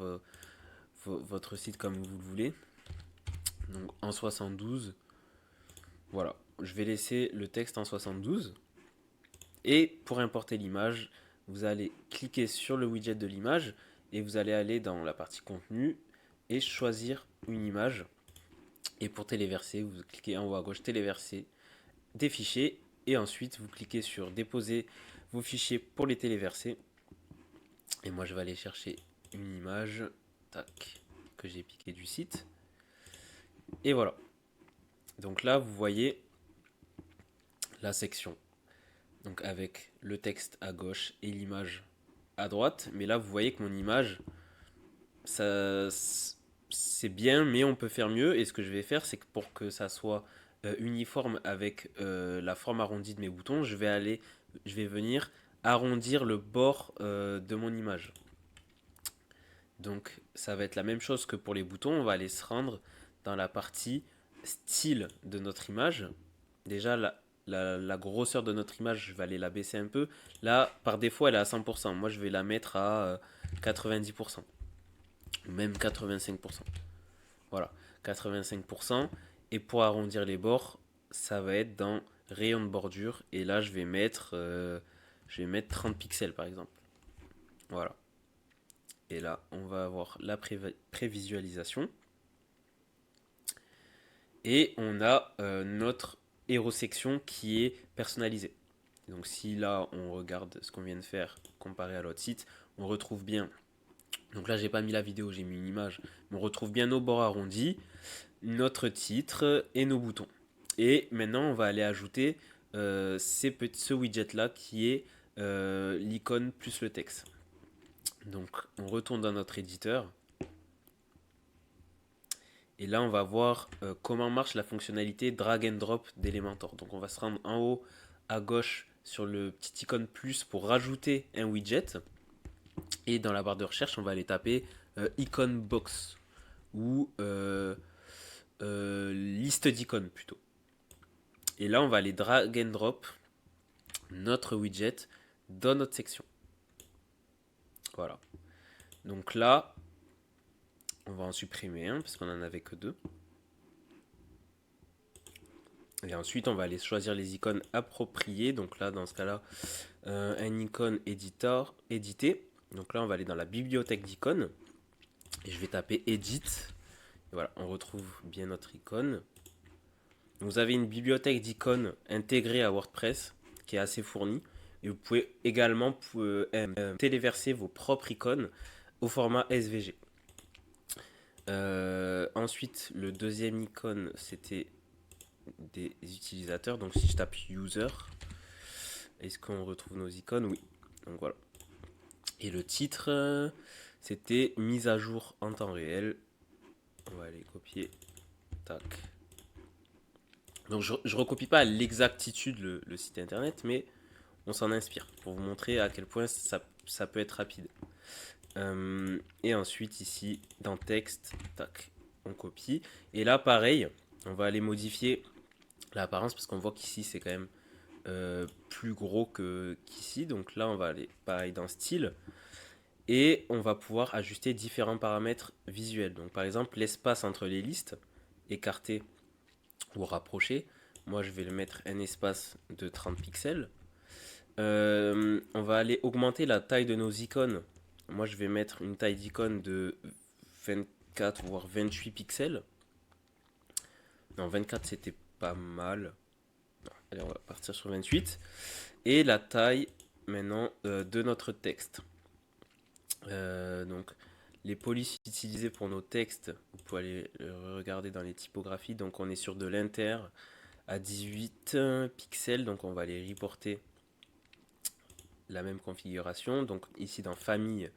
votre site comme vous le voulez. Donc en 72, voilà. Je vais laisser le texte en 72. Et pour importer l'image, vous allez cliquer sur le widget de l'image et vous allez aller dans la partie contenu et choisir une image. Et pour téléverser, vous cliquez en haut à gauche téléverser des fichiers et ensuite vous cliquez sur déposer vos fichiers pour les téléverser. Et moi je vais aller chercher une image tac, que j'ai piqué du site. Et voilà. Donc là vous voyez la section. Donc avec le texte à gauche et l'image à droite. Mais là vous voyez que mon image, ça c'est bien, mais on peut faire mieux. Et ce que je vais faire, c'est que pour que ça soit uniforme avec la forme arrondie de mes boutons, je vais venir arrondir le bord de mon image. Donc ça va être la même chose que pour les boutons. On va aller se rendre dans la partie style de notre image. Déjà la grosseur de notre image, je vais aller la baisser un peu. Là, par défaut, elle est à 100%. Moi, je vais la mettre à 90%. Même 85%. Voilà, 85%. Et pour arrondir les bords, ça va être dans rayon de bordure. Et là, je vais mettre 30 pixels, par exemple. Voilà. Et là, on va avoir la prévisualisation. Et on a notre héros section qui est personnalisée. Donc si là, on regarde ce qu'on vient de faire comparé à l'autre site, on retrouve bien... Donc là, j'ai pas mis la vidéo, j'ai mis une image. Mais on retrouve bien nos bords arrondis, notre titre et nos boutons. Et maintenant, on va aller ajouter ce widget-là qui est l'icône plus le texte. Donc, on retourne dans notre éditeur. Et là, on va voir comment marche la fonctionnalité drag and drop d'Elementor. Donc, on va se rendre en haut à gauche sur le petit icône plus pour rajouter un widget. Et dans la barre de recherche, on va aller taper icon box ou liste d'icônes plutôt. Et là, on va aller drag and drop notre widget dans notre section. Voilà. Donc là, on va en supprimer un parce qu'on n'en avait que deux. Et ensuite, on va aller choisir les icônes appropriées. Donc là, dans ce cas-là, un icône editor, édité. Donc là, on va aller dans la bibliothèque d'icônes. Et je vais taper Edit. Et voilà, on retrouve bien notre icône. Vous avez une bibliothèque d'icônes intégrée à WordPress qui est assez fournie. Et vous pouvez également téléverser vos propres icônes au format SVG. Ensuite, le deuxième icône, c'était des utilisateurs. Donc si je tape User, est-ce qu'on retrouve nos icônes? Oui. Donc voilà. Et le titre, c'était mise à jour en temps réel. On va aller copier. Tac. Donc je recopie pas à l'exactitude le site internet, mais on s'en inspire pour vous montrer à quel point ça peut être rapide. Et ensuite ici dans texte, tac, on copie. Et là pareil, on va aller modifier l'apparence parce qu'on voit qu'ici c'est quand même plus gros qu'ici. Donc là on va aller pareil dans style. Et on va pouvoir ajuster différents paramètres visuels. Donc par exemple l'espace entre les listes, écarté ou rapproché. Moi je vais le mettre un espace de 30 pixels. On va aller augmenter la taille de nos icônes. Moi je vais mettre une taille d'icône de 24 voire 28 pixels. Non, 24 c'était pas mal. Non, allez, on va partir sur 28. Et la taille maintenant de notre texte. Donc les polices utilisées pour nos textes, vous pouvez aller regarder dans les typographies. Donc on est sur de l'inter à 18 pixels. Donc on va aller reporter la même configuration. Donc ici dans famille,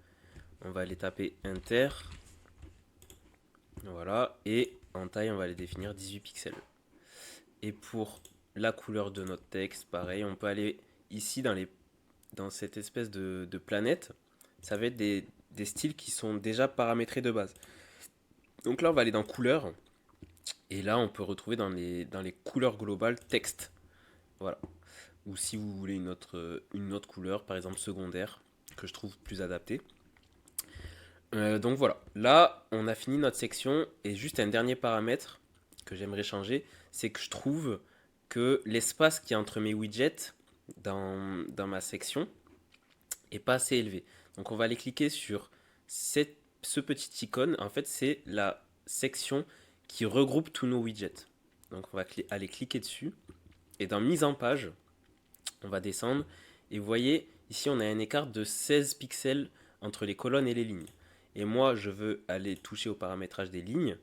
on va aller taper inter. Voilà. Et en taille, on va aller définir 18 pixels. Et pour la couleur de notre texte, pareil, on peut aller ici dans cette espèce de planète. Ça va être des styles qui sont déjà paramétrés de base. Donc là, on va aller dans couleur. Et là, on peut retrouver dans les couleurs globales texte. Voilà. Ou si vous voulez une autre couleur, par exemple secondaire, que je trouve plus adaptée. Donc voilà. Là, on a fini notre section. Et juste un dernier paramètre que j'aimerais changer, c'est que je trouve que l'espace qui est entre mes widgets dans ma section est pas assez élevé. Donc on va aller cliquer sur ce petit icône. En fait, c'est la section qui regroupe tous nos widgets. Donc on va aller cliquer dessus. Et dans mise en page, on va descendre. Et vous voyez, ici on a un écart de 16 pixels entre les colonnes et les lignes. Et moi, je veux aller toucher au paramétrage des lignes.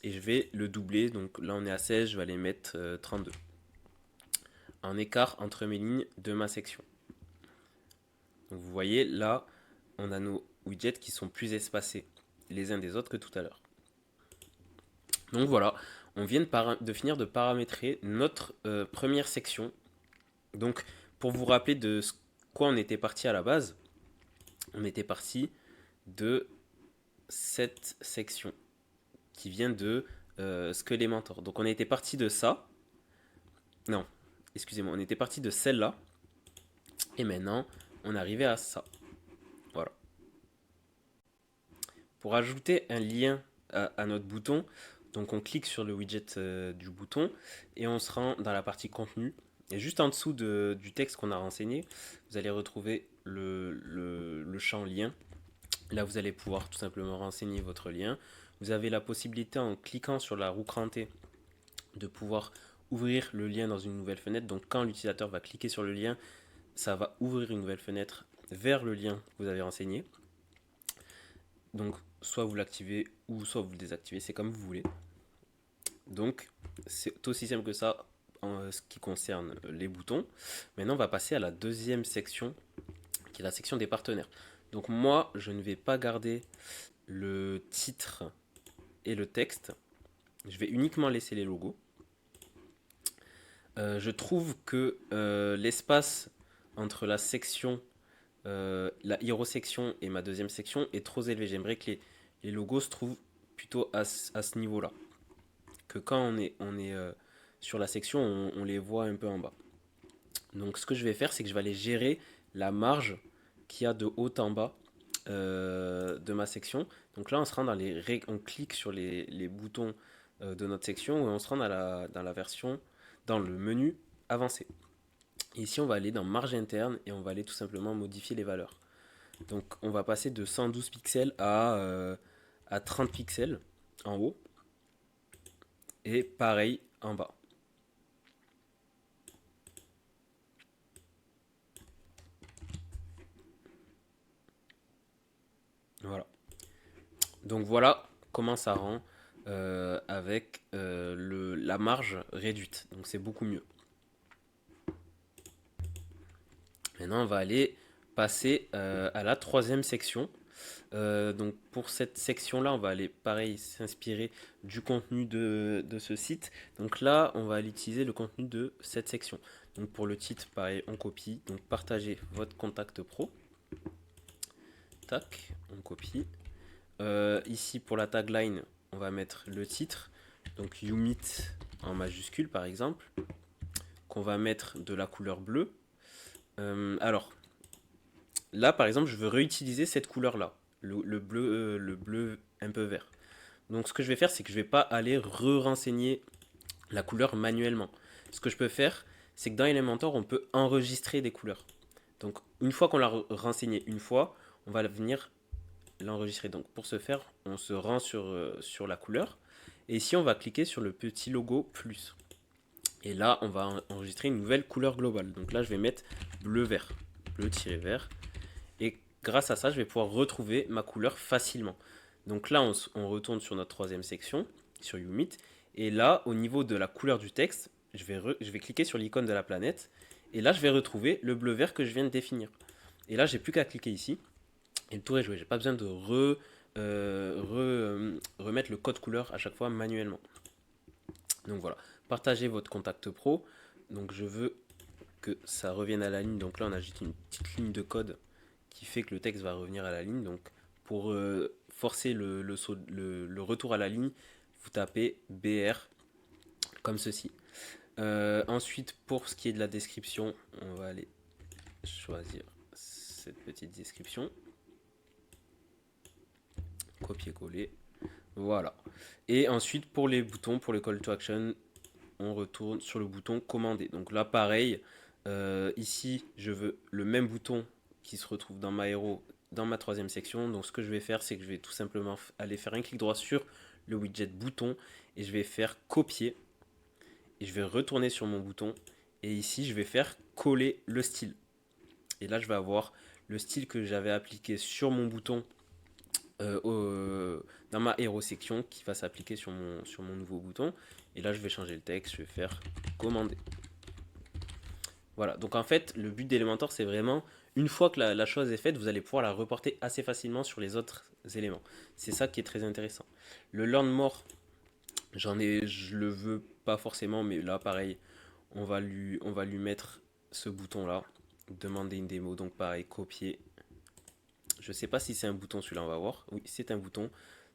Et je vais le doubler. Donc là, on est à 16, je vais aller mettre 32. En écart entre mes lignes de ma section. Donc vous voyez, là, on a nos widgets qui sont plus espacés les uns des autres que tout à l'heure. Donc voilà, on vient de finir de paramétrer notre première section. Donc pour vous rappeler de quoi on était parti à la base, on était parti de cette section qui vient de Elementor. Donc on était parti de ça. Non, excusez-moi, on était parti de celle-là. Et maintenant, on est arrivé à ça. Voilà. Pour ajouter un lien à notre bouton, donc on clique sur le widget du bouton et on se rend dans la partie contenu. Et juste en dessous du texte qu'on a renseigné, vous allez retrouver le champ lien. Là, vous allez pouvoir tout simplement renseigner votre lien. Vous avez la possibilité, en cliquant sur la roue crantée, de pouvoir ouvrir le lien dans une nouvelle fenêtre. Donc quand l'utilisateur va cliquer sur le lien, ça va ouvrir une nouvelle fenêtre vers le lien que vous avez renseigné. Donc soit vous l'activez ou soit vous le désactivez, c'est comme vous voulez. Donc c'est aussi simple que ça en ce qui concerne les boutons. Maintenant on va passer à la deuxième section, qui est la section des partenaires. Donc moi je ne vais pas garder le titre et le texte, je vais uniquement laisser les logos. Je trouve que l'espace entre la section, la hero section et ma deuxième section est trop élevé. J'aimerais que les logos se trouvent plutôt à ce niveau-là. Que quand on est sur la section, on les voit un peu en bas. Donc ce que je vais faire, c'est que je vais aller gérer la marge qu'il y a de haut en bas de ma section. Donc là, on se rend dans on clique sur les boutons de notre section et on se rend dans la version, dans le menu avancé. Et ici, on va aller dans marge interne et on va aller tout simplement modifier les valeurs. Donc on va passer de 112 pixels à 30 pixels en haut et pareil en bas. Voilà. Donc voilà comment ça rend avec la marge réduite. Donc c'est beaucoup mieux. Maintenant on va aller passer à la troisième section. Donc pour cette section-là, on va aller pareil s'inspirer du contenu de ce site. Donc là, on va aller utiliser le contenu de cette section. Donc pour le titre, pareil, on copie. Donc partagez votre contact pro. Tac, on copie. Ici pour la tagline, on va mettre le titre. Donc You Meet en majuscule par exemple. Qu'on va mettre de la couleur bleue. Alors, là par exemple, je veux réutiliser cette couleur-là. Le bleu un peu vert. Donc ce que je vais faire, c'est que je ne vais pas aller re-renseigner la couleur manuellement. Ce que je peux faire, c'est que dans Elementor, on peut enregistrer des couleurs. Donc une fois qu'on l'a renseigné une fois, on va venir l'enregistrer. Donc pour ce faire, on se rend sur la couleur. Et ici, on va cliquer sur le petit logo plus. Et là, on va enregistrer une nouvelle couleur globale. Donc là, je vais mettre bleu-vert. Bleu-vert. Et grâce à ça, je vais pouvoir retrouver ma couleur facilement. Donc là, on retourne sur notre troisième section, sur YouMeet. Et là, au niveau de la couleur du texte, je vais cliquer sur l'icône de la planète. Et là, je vais retrouver le bleu-vert que je viens de définir. Et là, j'ai plus qu'à cliquer ici. Et le tour est joué. J'ai pas besoin de remettre le code couleur à chaque fois manuellement. Donc voilà. Partagez votre contact pro. Donc je veux que ça revienne à la ligne. Donc là, on a juste une petite ligne de code qui fait que le texte va revenir à la ligne. Donc pour forcer le retour à la ligne, vous tapez BR comme ceci. Ensuite, pour ce qui est de la description, on va aller choisir cette petite description. Copier-coller. Voilà. Et ensuite, pour les boutons, pour le call to action, on retourne sur le bouton commander. Donc là, pareil, ici, je veux le même bouton qui se retrouve dans ma héros, dans ma troisième section. Donc ce que je vais faire, c'est que je vais tout simplement aller faire un clic droit sur le widget bouton et je vais faire copier. Et je vais retourner sur mon bouton. Et ici, je vais faire coller le style. Et là, je vais avoir le style que j'avais appliqué sur mon bouton dans ma héros section qui va s'appliquer sur mon nouveau bouton. Et là, je vais changer le texte. Je vais faire commander. Voilà, donc en fait, le but d'Elementor, c'est vraiment, une fois que la chose est faite, vous allez pouvoir la reporter assez facilement sur les autres éléments. C'est ça qui est très intéressant. Le learn more, je le veux pas forcément, mais là, pareil, on va lui mettre ce bouton-là, demander une démo, donc pareil, copier. Je sais pas si c'est un bouton, celui-là, on va voir. Oui, c'est un bouton.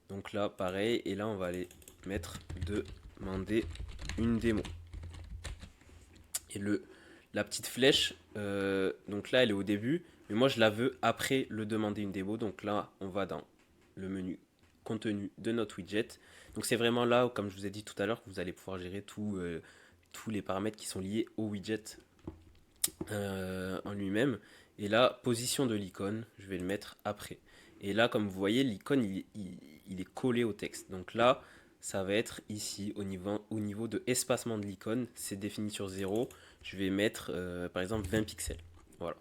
Donc là, pareil, et là, on va aller mettre demander une démo. Et la petite flèche, donc là elle est au début, mais moi je la veux après le demander une démo. Donc là on va dans le menu contenu de notre widget. Donc c'est vraiment là, comme je vous ai dit tout à l'heure, que vous allez pouvoir gérer tous les paramètres qui sont liés au widget en lui-même. Et là, position de l'icône, je vais le mettre après. Et là, comme vous voyez, l'icône il est collé au texte. Donc là, ça va être ici au niveau de espacement de l'icône, c'est défini sur 0. Je vais mettre par exemple 20 pixels. Voilà.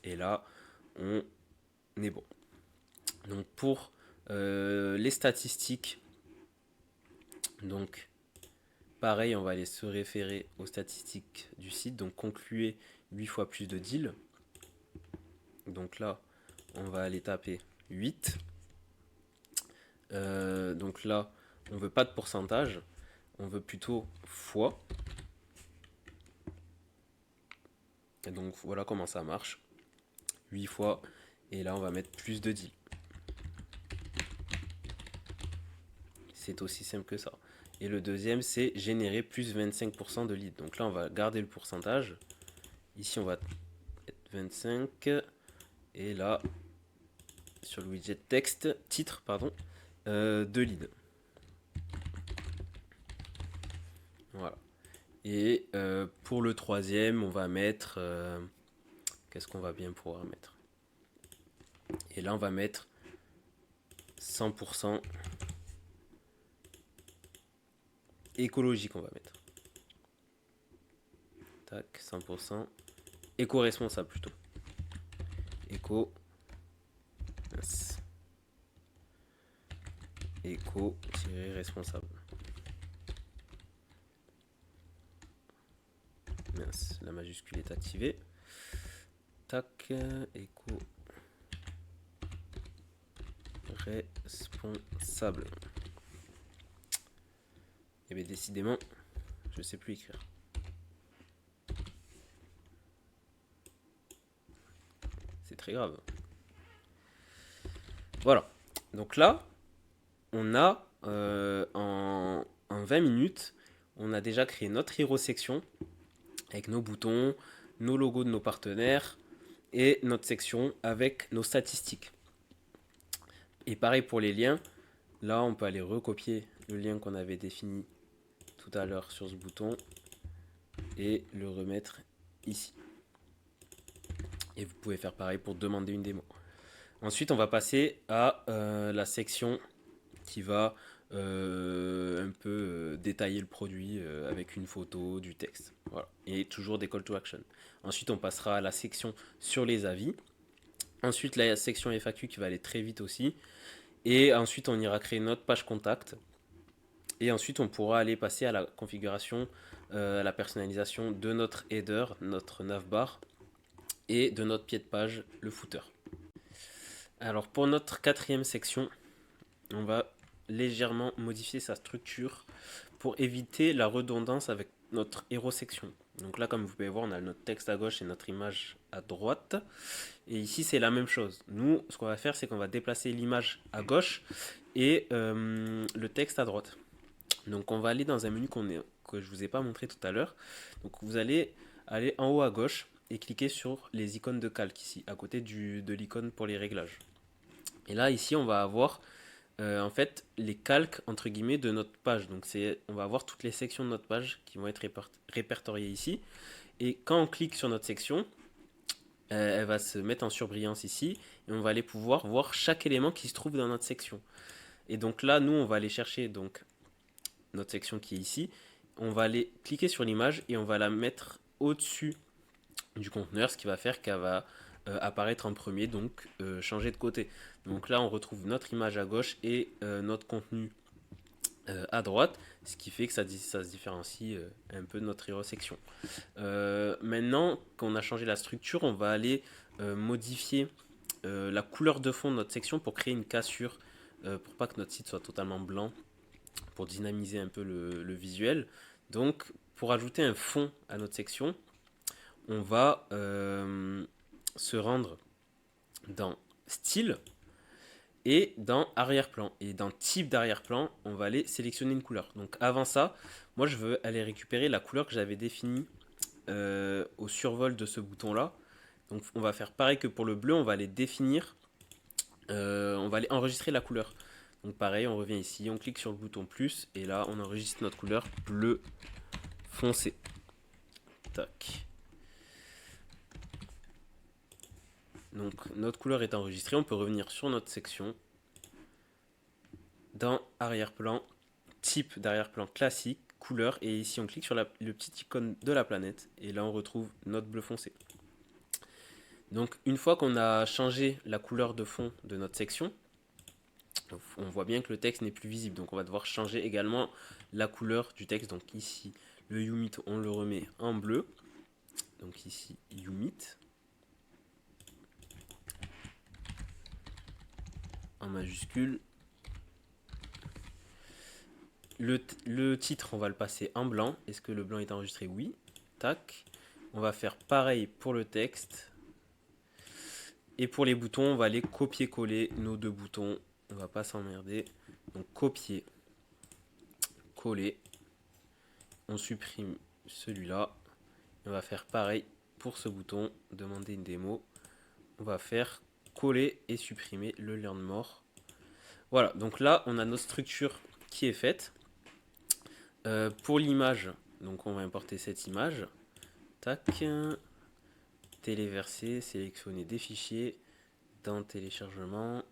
Et là, on est bon. Donc pour les statistiques, donc pareil, on va aller se référer aux statistiques du site. Donc concluez 8 fois plus de deals. Donc là, on va aller taper 8. Donc là, on veut pas de pourcentage, on veut plutôt fois. Et donc voilà comment ça marche. 8 fois. Et là, on va mettre plus de 10. C'est aussi simple que ça. Et le deuxième, c'est générer plus 25% de leads. Donc là, on va garder le pourcentage. Ici, on va être 25. Et là, sur le widget texte, titre, pardon, de leads. Voilà. Et pour le troisième, on va mettre... qu'est-ce qu'on va bien pouvoir mettre? Et là, on va mettre 100% écologique, on va mettre. Tac, 100% éco-responsable plutôt. Éco. Éco-responsable. Mince, la majuscule est activée. Tac, éco-responsable. Et bien décidément, je sais plus écrire. C'est très grave. Voilà. Donc là, on a en 20 minutes, on a déjà créé notre hero section avec nos boutons, nos logos de nos partenaires et notre section avec nos statistiques. Et pareil pour les liens. Là, on peut aller recopier le lien qu'on avait défini tout à l'heure sur ce bouton et le remettre ici. Et vous pouvez faire pareil pour demander une démo. Ensuite, on va passer à la section qui va un peu détailler le produit avec une photo, du texte. Voilà. Et toujours des call to action. Ensuite, on passera à la section sur les avis. Ensuite, la section FAQ qui va aller très vite aussi. Et ensuite, on ira créer notre page contact. Et ensuite, on pourra aller passer à la configuration, à la personnalisation de notre header, notre navbar, et de notre pied de page, le footer. Alors, pour notre quatrième section, on va légèrement modifier sa structure pour éviter la redondance avec notre hero section. Donc là, comme vous pouvez voir, on a notre texte à gauche et notre image à droite. Et ici, c'est la même chose. Nous, ce qu'on va faire, c'est qu'on va déplacer l'image à gauche et le texte à droite. Donc on va aller dans un menu que je ne vous ai pas montré tout à l'heure. Donc vous allez aller en haut à gauche et cliquer sur les icônes de calque ici, à côté de l'icône pour les réglages. Et là, ici, on va avoir en fait les calques entre guillemets de notre page. Donc on va avoir toutes les sections de notre page qui vont être répertoriées ici. Et quand on clique sur notre section, elle va se mettre en surbrillance ici et on va aller pouvoir voir chaque élément qui se trouve dans notre section. Et donc là, nous, on va aller chercher donc notre section qui est ici. On va aller cliquer sur l'image et on va la mettre au-dessus du conteneur, ce qui va faire qu'elle va apparaître en premier, donc changer de côté. Donc là, on retrouve notre image à gauche et notre contenu à droite, ce qui fait que ça se différencie un peu de notre hero section. Maintenant qu'on a changé la structure, on va aller modifier la couleur de fond de notre section pour créer une cassure, pour pas que notre site soit totalement blanc, pour dynamiser un peu le visuel. Donc, pour ajouter un fond à notre section, on va se rendre dans style et dans arrière-plan. Et dans type d'arrière-plan, on va aller sélectionner une couleur. Donc avant ça, moi je veux aller récupérer la couleur que j'avais définie au survol de ce bouton-là. Donc on va faire pareil que pour le bleu, on va aller définir, on va aller enregistrer la couleur. Donc pareil, on revient ici, on clique sur le bouton plus, et là on enregistre notre couleur bleu foncé. Tac. Donc notre couleur est enregistrée, on peut revenir sur notre section. Dans arrière-plan, type d'arrière-plan classique, couleur, et ici on clique sur le petit icône de la planète, et là on retrouve notre bleu foncé. Donc une fois qu'on a changé la couleur de fond de notre section, on voit bien que le texte n'est plus visible, donc on va devoir changer également la couleur du texte. Donc ici, le Youmit, on le remet en bleu. Donc ici, Youmit. En majuscule. Le titre, on va le passer en blanc. Est-ce que le blanc est enregistré? Oui. Tac. On va faire pareil pour le texte. Et pour les boutons, on va aller copier-coller nos deux boutons. On va pas s'emmerder. Donc copier. coller. On supprime celui-là. On va faire pareil pour ce bouton, demander une démo. On va faire coller et supprimer le learn more. Voilà, donc là, on a notre structure qui est faite. Pour l'image, donc on va importer cette image. Tac. Téléverser, sélectionner des fichiers. Dans téléchargement.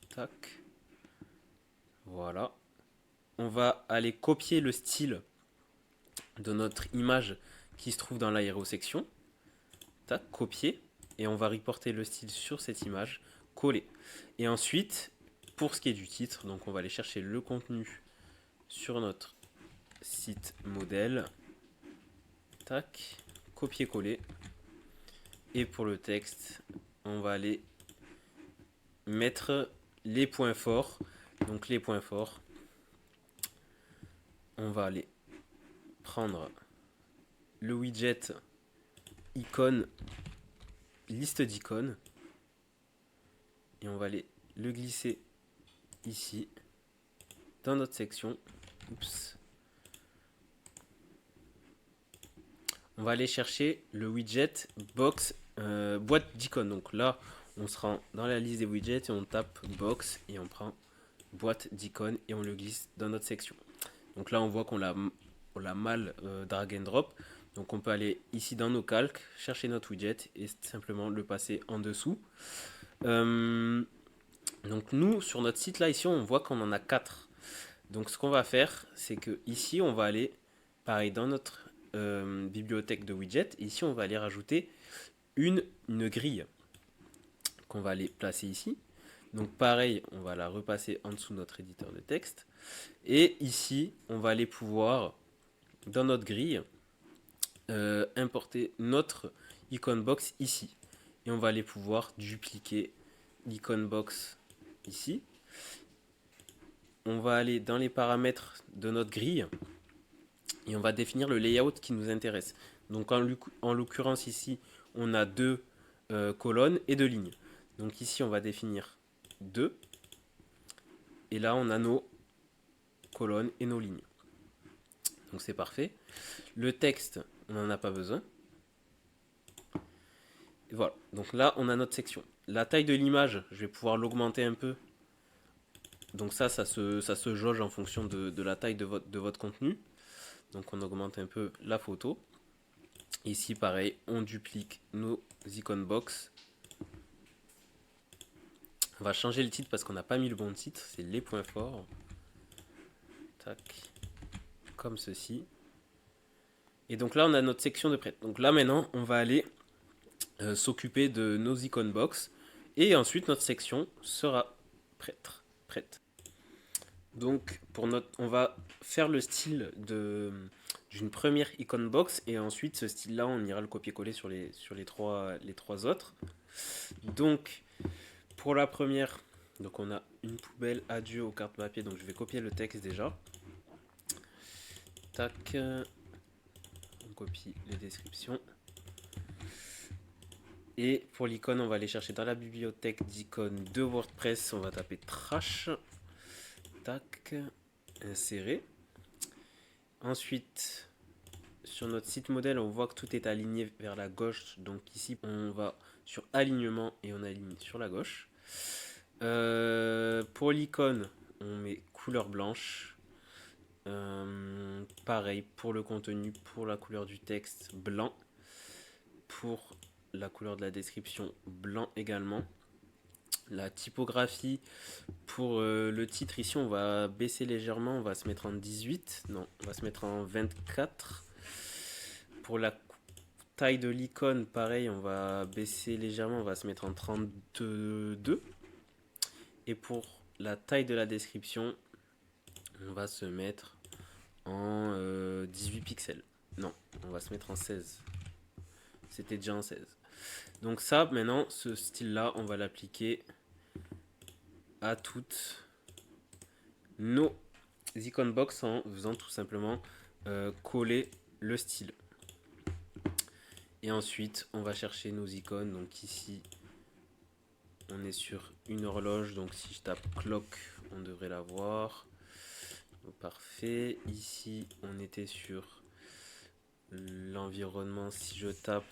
Tac. Voilà. On va aller copier le style de notre image qui se trouve dans l'aérosection. Tac, copier. Et on va reporter le style sur cette image. Coller. Et ensuite, pour ce qui est du titre, donc on va aller chercher le contenu sur notre site modèle. Tac, copier-coller. Et pour le texte, on va aller mettre les points forts. Donc les points forts, on va aller prendre le widget icône, liste d'icônes, et on va aller le glisser ici dans notre section. Oups. On va aller chercher le widget box boîte d'icônes. Donc là, on se rend dans la liste des widgets et on tape box et on prend boîte d'icônes et on le glisse dans notre section. Donc là, on voit qu'on l'a mal drag and drop. Donc on peut aller ici dans nos calques, chercher notre widget et simplement le passer en dessous. Donc nous, sur notre site là, ici, on voit qu'on en a 4. Donc ce qu'on va faire, c'est que ici, on va aller, pareil, dans notre bibliothèque de widgets. Ici, on va aller rajouter une grille qu'on va aller placer ici. Donc pareil, on va la repasser en dessous de notre éditeur de texte. Et ici, on va aller pouvoir, dans notre grille, importer notre icon box ici. Et on va aller pouvoir dupliquer l'icon box ici. On va aller dans les paramètres de notre grille et on va définir le layout qui nous intéresse. Donc en l'occurrence ici, on a 2 colonnes et 2 lignes. Donc ici, on va définir 2. Et là, on a nos colonnes et nos lignes. Donc c'est parfait. Le texte, on n'en a pas besoin. Et voilà. Donc là, on a notre section. La taille de l'image, je vais pouvoir l'augmenter un peu. Donc ça se jauge en fonction de la taille de votre contenu. Donc on augmente un peu la photo. Ici, pareil, on duplique nos icônes box. On va changer le titre parce qu'on n'a pas mis le bon titre. C'est les points forts. Tac. Comme ceci. Et donc là, on a notre section de prête. Donc là, maintenant, on va aller s'occuper de nos icônes box. Et ensuite, notre section sera prête. Donc, on va faire le style d'une première icon box et ensuite ce style-là, on ira le copier-coller sur les trois autres. Donc, pour la première, donc on a une poubelle adieu aux cartes papier. Donc, je vais copier le texte déjà. Tac, on copie les descriptions. Et pour l'icône, on va aller chercher dans la bibliothèque d'icônes de WordPress. On va taper trash. Tac, insérer. Ensuite, sur notre site modèle, on voit que tout est aligné vers la gauche. Donc ici, on va sur alignement et on aligne sur la gauche. Pour l'icône, on met couleur blanche. Pareil pour le contenu, pour la couleur du texte, blanc. Pour la couleur de la description, blanc également. La typographie, pour le titre ici, on va baisser légèrement, on va se mettre en 18. Non, on va se mettre en 24. Pour la taille de l'icône, pareil, on va baisser légèrement, on va se mettre en 32. Et pour la taille de la description, on va se mettre en 18 pixels. Non, on va se mettre en 16. C'était déjà en 16. Donc ça, maintenant, ce style-là, on va l'appliquer à toutes nos icônes box en faisant tout simplement coller le style. Et ensuite, on va chercher nos icônes. Donc ici, on est sur une horloge. Donc si je tape clock, on devrait la voir. Parfait. Ici, on était sur l'environnement. Si je tape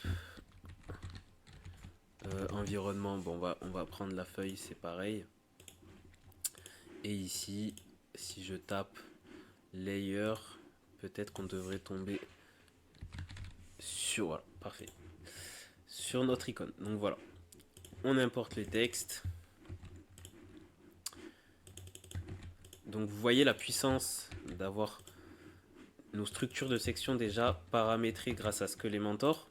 environnement, bon, on va prendre la feuille, c'est pareil. Et ici, si je tape layer, peut-être qu'on devrait tomber sur, voilà, parfait, sur notre icône. Donc voilà, on importe les textes. Donc vous voyez la puissance d'avoir nos structures de section déjà paramétrées grâce à Elementor.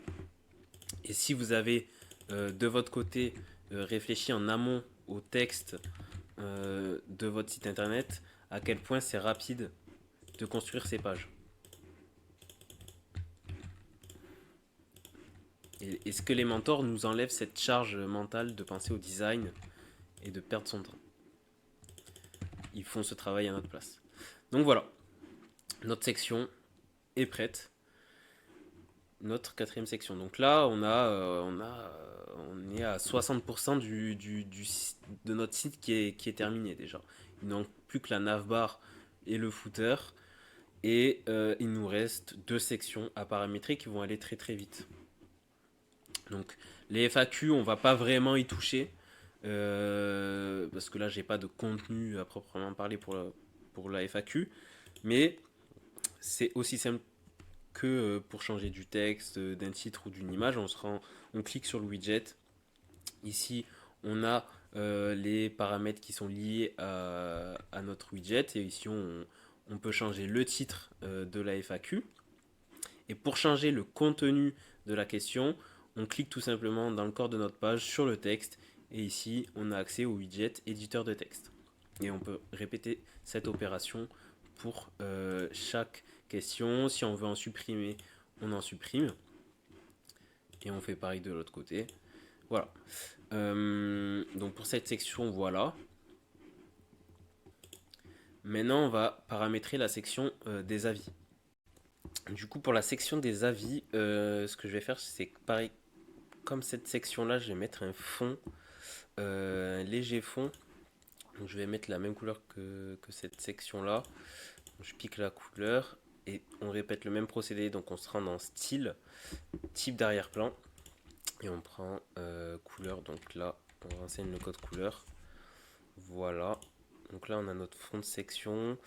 Et si vous avez de votre côté réfléchi en amont au texte de votre site internet, à quel point c'est rapide de construire ces pages. Et Elementor nous enlève cette charge mentale de penser au design et de perdre son temps. Ils font ce travail à notre place. Donc voilà, notre section est prête. Notre quatrième section. Donc là, on est à 60% de notre site qui est terminé déjà. Il ne manque plus que la navbar et le footer. Et il nous reste 2 sections à paramétrer qui vont aller très très vite. Donc les FAQ, on va pas vraiment y toucher. Parce que là, j'ai pas de contenu à proprement parler pour la FAQ. Mais c'est aussi simple que pour changer du texte, d'un titre ou d'une image. On clique sur le widget. Ici, on a les paramètres qui sont liés à notre widget. Et ici, on peut changer le titre de la FAQ. Et pour changer le contenu de la question, on clique tout simplement dans le corps de notre page sur le texte. Et ici, on a accès au widget éditeur de texte. Et on peut répéter cette opération pour chaque question. Si on veut en supprimer, on en supprime. Et on fait pareil de l'autre côté. Voilà. Donc pour cette section, voilà. Maintenant, on va paramétrer la section des avis. Du coup, pour la section des avis, ce que je vais faire, c'est pareil. Comme cette section-là, je vais mettre un fond, léger fond. Donc, je vais mettre la même couleur que cette section-là. Je pique la couleur et on répète le même procédé. Donc, on se rend dans style, type d'arrière-plan. Et on prend couleur. Donc là, on renseigne le code couleur. Voilà. Donc là, on a notre fond de section.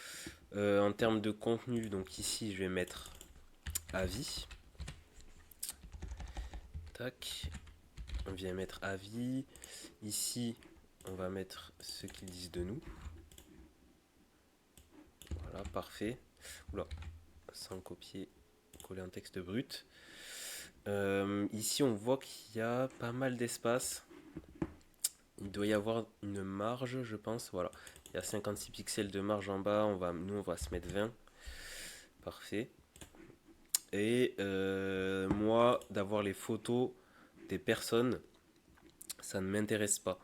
En termes de contenu, donc ici, je vais mettre avis. Tac. On vient mettre avis. Ici, on va mettre ce qu'ils disent de nous. Voilà, parfait. Oula, sans copier, coller un texte brut. Ici, on voit qu'il y a pas mal d'espace. Il doit y avoir une marge, je pense. Voilà, il y a 56 pixels de marge en bas. Nous, on va se mettre 20. Parfait. Et moi, d'avoir les photos des personnes, ça ne m'intéresse pas.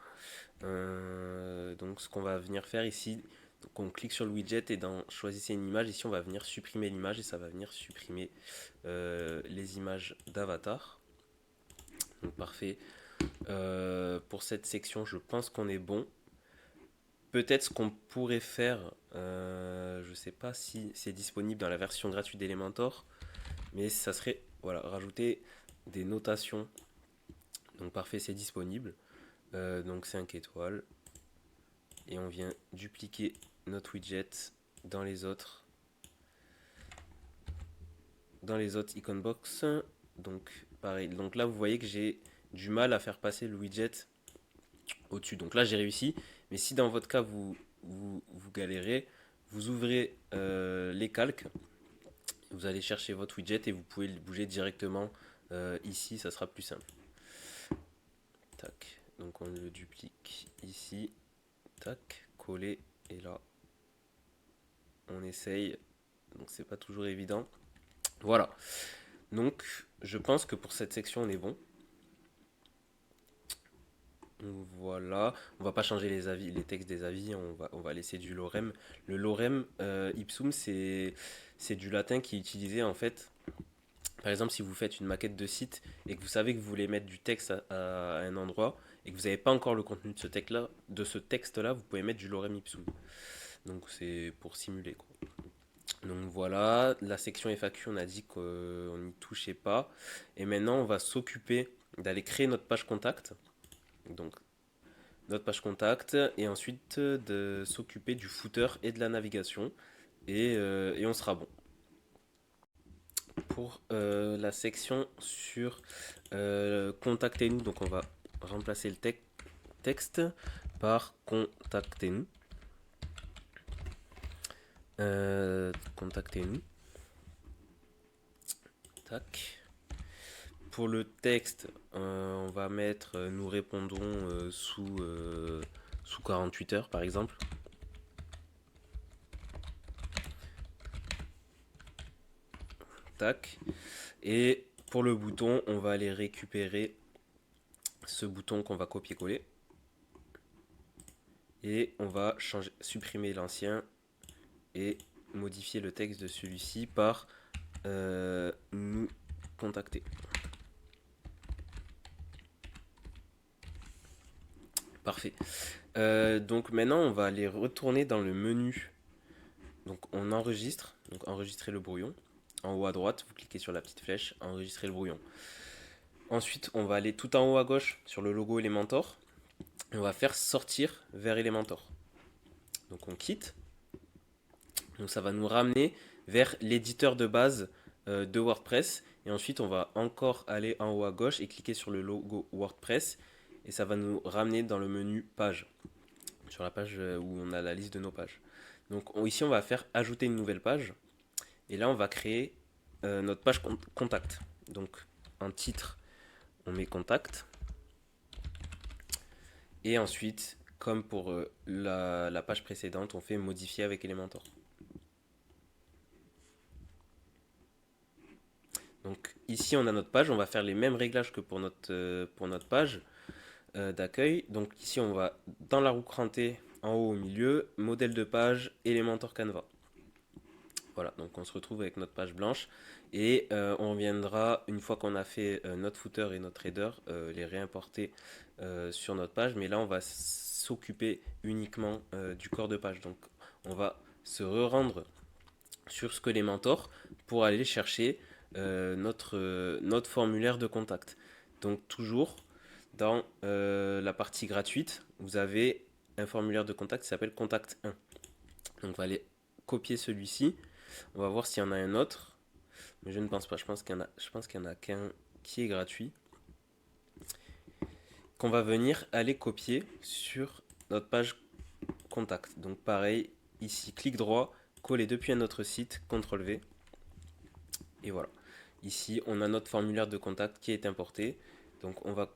Donc ce qu'on va venir faire ici, donc on clique sur le widget et dans choisissez une image, ici on va venir supprimer l'image et ça va venir supprimer les images d'avatar. Donc parfait. Pour cette section, je pense qu'on est bon. Peut-être ce qu'on pourrait faire, je sais pas si c'est disponible dans la version gratuite d'Elementor, mais ça serait voilà, rajouter des notations. Donc parfait, c'est disponible. Donc 5 étoiles. Et on vient dupliquer notre widget dans les autres icon box. Donc pareil. Donc là vous voyez que j'ai du mal à faire passer le widget au-dessus. Donc là j'ai réussi. Mais si dans votre cas vous galérez, vous ouvrez les calques. Vous allez chercher votre widget et vous pouvez le bouger directement ici. Ça sera plus simple. Tac. Donc on le duplique ici. Tac. Coller. Et là on essaye. Donc c'est pas toujours évident. Voilà. Donc je pense que pour cette section on est bon. Voilà. On va pas changer les avis, les textes des avis. On va laisser du lorem. Le lorem ipsum c'est du latin qui est utilisé en fait. Par exemple, si vous faites une maquette de site et que vous savez que vous voulez mettre du texte à un endroit et que vous n'avez pas encore le contenu de ce texte-là, vous pouvez mettre du lorem ipsum. Donc c'est pour simuler quoi. Donc voilà, la section FAQ, on a dit qu'on n'y touchait pas. Et maintenant, on va s'occuper d'aller créer notre page contact. Donc notre page contact et ensuite de s'occuper du footer et de la navigation. Et on sera bon. Pour la section sur contactez-nous, donc on va remplacer le texte par contactez-nous. Contactez-nous. Tac. Pour le texte, on va mettre nous répondons sous 48 heures par exemple. Tac. Et pour le bouton, on va aller récupérer ce bouton qu'on va copier-coller. Et on va supprimer l'ancien et modifier le texte de celui-ci par nous contacter. Parfait. Donc maintenant, on va aller retourner dans le menu. Donc on enregistre, donc enregistrer le brouillon. En haut à droite, vous cliquez sur la petite flèche, enregistrer le brouillon. Ensuite, on va aller tout en haut à gauche sur le logo Elementor. Et on va faire sortir vers Elementor. Donc on quitte. Donc ça va nous ramener vers l'éditeur de base de WordPress. Et ensuite, on va encore aller en haut à gauche et cliquer sur le logo WordPress. Et ça va nous ramener dans le menu page. Sur la page où on a la liste de nos pages. Donc ici, on va faire ajouter une nouvelle page. Et là, on va créer notre page contact. Donc en titre, on met contact. Et ensuite, comme pour la page précédente, on fait modifier avec Elementor. Donc ici, on a notre page. On va faire les mêmes réglages que pour notre page d'accueil. Donc ici, on va dans la roue crantée, en haut au milieu, modèle de page, Elementor Canva. Voilà, donc on se retrouve avec notre page blanche et on viendra, une fois qu'on a fait notre footer et notre header, les réimporter sur notre page. Mais là, on va s'occuper uniquement du corps de page. Donc on va se rendre sur ce que les mentors pour aller chercher notre formulaire de contact. Donc toujours dans la partie gratuite, vous avez un formulaire de contact qui s'appelle Contact 1. Donc on va aller copier celui-ci. On va voir s'il y en a un autre. Mais je ne pense pas. Je pense qu'il y en a qu'un qui est gratuit. Qu'on va venir aller copier sur notre page contact. Donc pareil, ici, clic droit, coller depuis un autre site, CTRL V. Et voilà. Ici, on a notre formulaire de contact qui est importé. Donc on va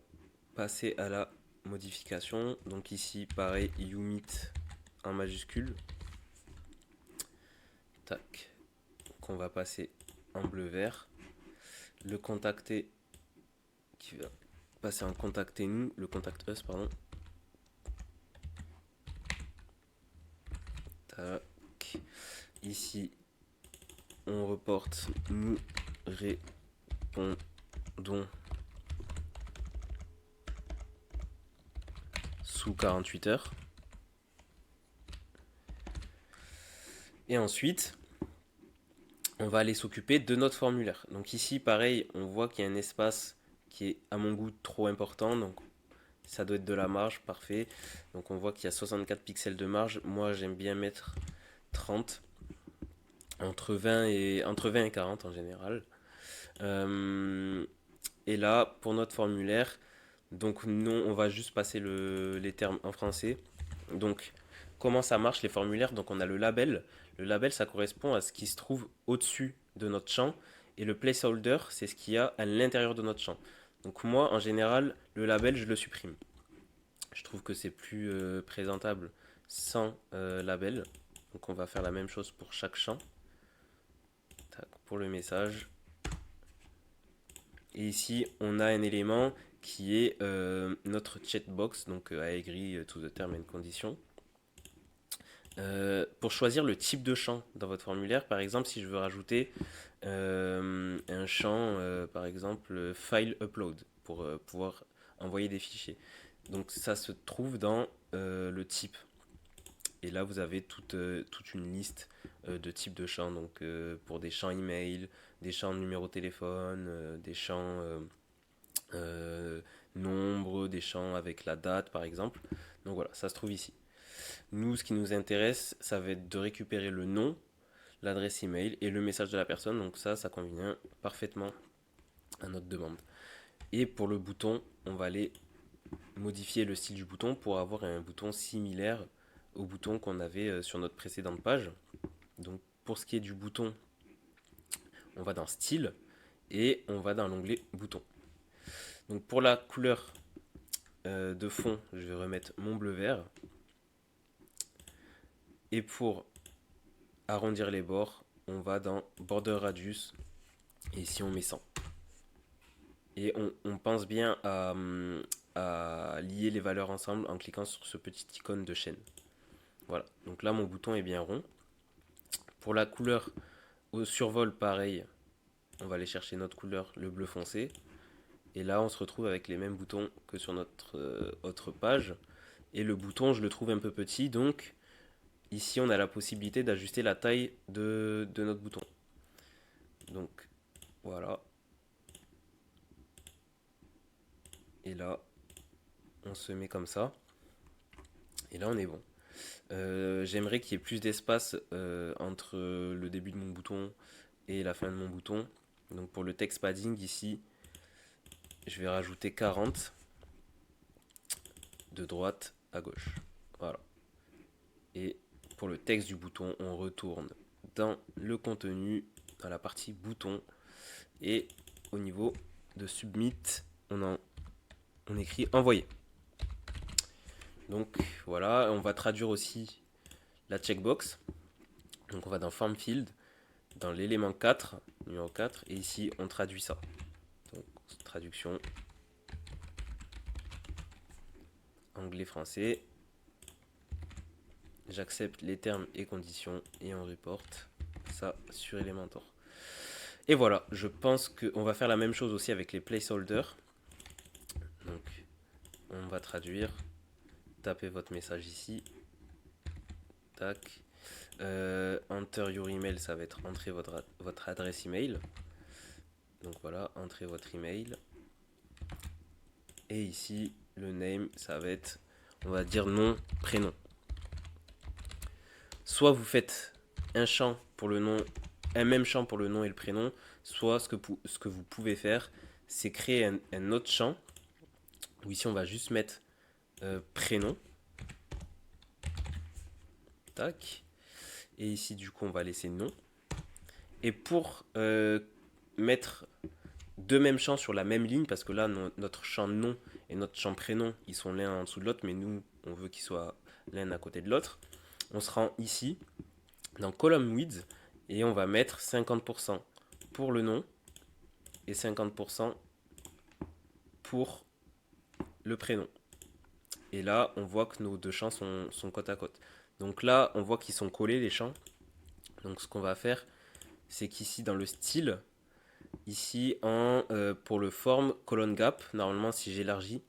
passer à la modification. Donc ici, pareil, Umit en majuscule. Tac. Qu'on va passer en bleu-vert. Le contacter qui va passer en contacter nous, le contact us, pardon. Tac. Ici, on reporte nous répondons sous 48 heures. Et ensuite, on va aller s'occuper de notre formulaire. Donc ici, pareil, on voit qu'il y a un espace qui est à mon goût trop important. Donc ça doit être de la marge, parfait. Donc on voit qu'il y a 64 pixels de marge. Moi, j'aime bien mettre 30. Entre 20 et 40 en général. Et là, pour notre formulaire, donc non, on va juste passer les termes en français. Donc, comment ça marche les formulaires? Donc, on a le label. Le label, ça correspond à ce qui se trouve au-dessus de notre champ. Et le placeholder, c'est ce qu'il y a à l'intérieur de notre champ. Donc, moi, en général, le label, je le supprime. Je trouve que c'est plus présentable sans label. Donc, on va faire la même chose pour chaque champ. Tac, pour le message. Et ici, on a un élément qui est notre chatbox, donc I agree to the term and condition. Pour choisir le type de champ dans votre formulaire, par exemple, si je veux rajouter un champ, par exemple, file upload, pour pouvoir envoyer des fichiers. Donc ça se trouve dans le type. Et là, vous avez toute une liste de types de champs. Donc, pour des champs email, des champs numéro de téléphone, des champs euh, nombre, des champs avec la date, par exemple. Donc voilà, ça se trouve ici. Nous, ce qui nous intéresse, ça va être de récupérer le nom, l'adresse email et le message de la personne. Donc ça convient parfaitement à notre demande. Et pour le bouton, on va aller modifier le style du bouton pour avoir un bouton similaire au bouton qu'on avait sur notre précédente page. Donc pour ce qui est du bouton, on va dans style et on va dans l'onglet bouton. Donc pour la couleur de fond, je vais remettre mon bleu vert. Et pour arrondir les bords, on va dans border radius et ici on met 100. Et on pense bien à lier les valeurs ensemble en cliquant sur ce petit icône de chaîne. Voilà, donc là mon bouton est bien rond. Pour la couleur au survol, pareil, on va aller chercher notre couleur, le bleu foncé. Et là on se retrouve avec les mêmes boutons que sur notre autre page. Et le bouton, je le trouve un peu petit, donc ici on a la possibilité d'ajuster la taille de notre bouton. Donc voilà. Et là, on se met comme ça. Et là, on est bon. J'aimerais qu'il y ait plus d'espace entre le début de mon bouton et la fin de mon bouton. Donc pour le text padding ici, je vais rajouter 40 de droite à gauche. Voilà. Et pour le texte du bouton, on retourne dans le contenu, dans la partie bouton. Et au niveau de submit, on écrit envoyer. Donc voilà, on va traduire aussi la checkbox. Donc on va dans Form Field, dans l'élément 4, numéro 4, et ici on traduit ça. Donc traduction anglais-français. J'accepte les termes et conditions et on reporte ça sur Elementor. Et voilà, je pense qu'on va faire la même chose aussi avec les placeholders. Donc on va traduire, tapez votre message ici, tac. Enter your email, ça va être entrer votre adresse email. Donc voilà, entrez votre email. Et ici, le name, ça va être, on va dire nom, prénom. Soit vous faites un champ pour le nom, un même champ pour le nom et le prénom, soit ce que vous pouvez faire, c'est créer un autre champ, où ici on va juste mettre prénom. Tac. Et ici, du coup, on va laisser nom. Et pour mettre deux mêmes champs sur la même ligne, parce que là, notre champ nom et notre champ prénom, ils sont l'un en dessous de l'autre, mais nous, on veut qu'ils soient l'un à côté de l'autre. On se rend ici, dans Column Width, et on va mettre 50% pour le nom et 50% pour le prénom. Et là, on voit que nos deux champs sont côte à côte. Donc là, on voit qu'ils sont collés, les champs. Donc ce qu'on va faire, c'est qu'ici, dans le style, ici, pour le form, colon gap, normalement, si j'élargis,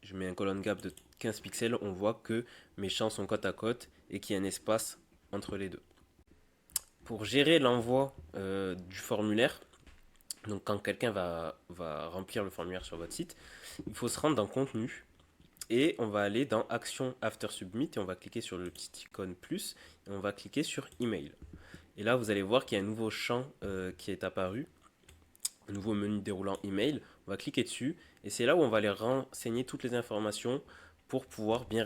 je mets un colon gap de 15 pixels, on voit que mes champs sont côte à côte et qu'il y a un espace entre les deux. Pour gérer l'envoi du formulaire, donc quand quelqu'un va remplir le formulaire sur votre site, il faut se rendre dans contenu et on va aller dans action after submit et on va cliquer sur le petit icône plus et on va cliquer sur email. Et là, vous allez voir qu'il y a un nouveau champ qui est apparu, un nouveau menu déroulant email. On va cliquer dessus et c'est là où on va aller renseigner toutes les informations pour pouvoir bien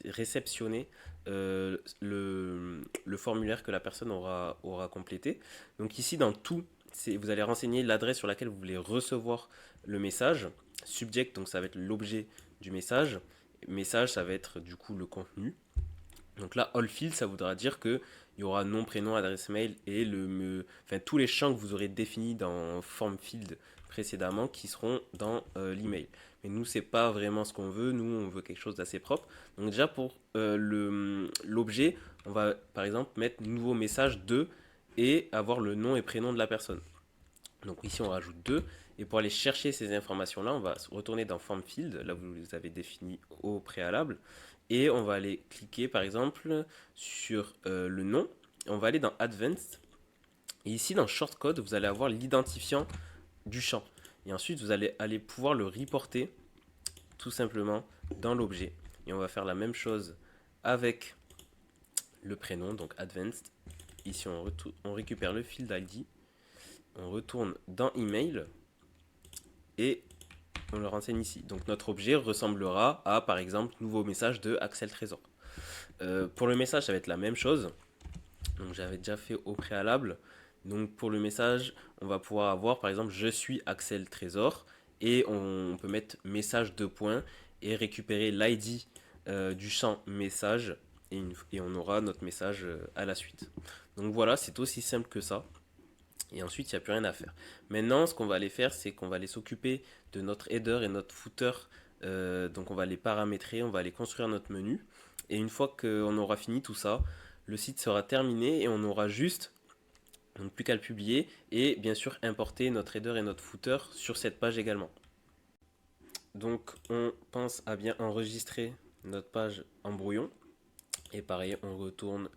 réceptionner le formulaire que la personne aura complété. Donc ici, dans tout, vous allez renseigner l'adresse sur laquelle vous voulez recevoir le message. Subject, donc ça va être l'objet du message. Message, ça va être du coup le contenu. Donc là, all field, ça voudra dire que il y aura nom, prénom, adresse mail et tous les champs que vous aurez définis dans form field précédemment qui seront dans l'email. Mais nous, c'est pas vraiment ce qu'on veut. Nous, on veut quelque chose d'assez propre. Donc déjà pour l'objet, on va par exemple mettre nouveau message de et avoir le nom et prénom de la personne. Donc ici, on rajoute 2. Et pour aller chercher ces informations-là, on va retourner dans form field. Là, vous les avez définis au préalable. et on va aller cliquer par exemple sur le nom. On va aller dans Advanced et ici dans Shortcode, vous allez avoir l'identifiant du champ. Et ensuite, vous allez aller pouvoir le reporter tout simplement dans l'objet. Et on va faire la même chose avec le prénom, donc Advanced. Ici, on récupère le field ID, on retourne dans Email et on le renseigne ici. Donc notre objet ressemblera à, par exemple, nouveau message de Axel Trésor. Pour le message, ça va être la même chose. Donc j'avais déjà fait au préalable. Donc pour le message, on va pouvoir avoir, par exemple, je suis Axel Trésor et on peut mettre message 2 points et récupérer l'ID du champ message et on aura notre message à la suite. Donc voilà, c'est aussi simple que ça. Et ensuite, il n'y a plus rien à faire. Maintenant, ce qu'on va aller faire, c'est qu'on va aller s'occuper de notre header et notre footer. Donc on va les paramétrer, on va aller construire notre menu. Et une fois qu'on aura fini tout ça, le site sera terminé et on aura juste donc plus qu'à le publier et bien sûr importer notre header et notre footer sur cette page également. Donc on pense à bien enregistrer notre page en brouillon. Et pareil, on retourne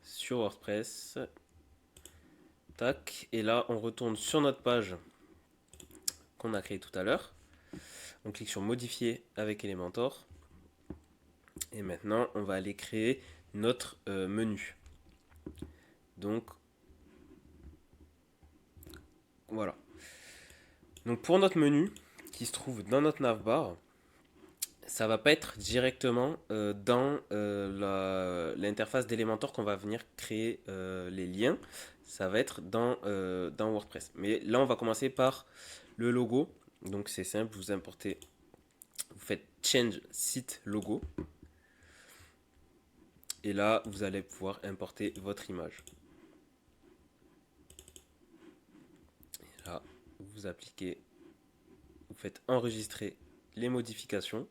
sur WordPress. Tac. Et là, on retourne sur notre page qu'on a créée tout à l'heure. On clique sur modifier avec Elementor. Et maintenant, on va aller créer notre menu. Donc, voilà. Donc, pour notre menu, qui se trouve dans notre navbar, ça va pas être directement dans l'interface d'Elementor qu'on va venir créer les liens. Ça va être dans WordPress. Mais là, on va commencer par le logo. Donc, c'est simple, vous importez, vous faites change site logo. Et là, vous allez pouvoir importer votre image. Et là, vous appliquez, vous faites enregistrer les modifications.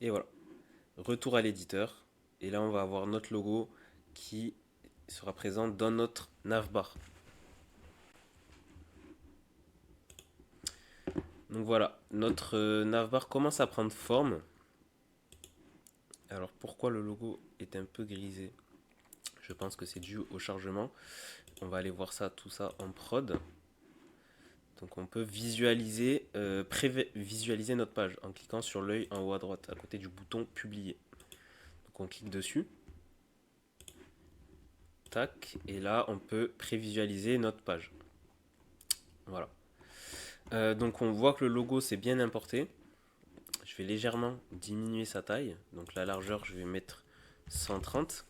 Et voilà. Retour à l'éditeur. Et là, on va avoir notre logo qui sera présent dans notre navbar. Donc voilà, notre navbar commence à prendre forme. Alors pourquoi le logo est un peu grisé? Je pense que c'est dû au chargement. On va aller voir ça, tout ça en prod. Donc on peut visualiser, pré-visualiser notre page en cliquant sur l'œil en haut à droite, à côté du bouton publier. Donc on clique dessus. Tac, et là on peut prévisualiser notre page. Voilà. Donc on voit que le logo c'est bien importé. Je vais légèrement diminuer sa taille. Donc la largeur je vais mettre 130,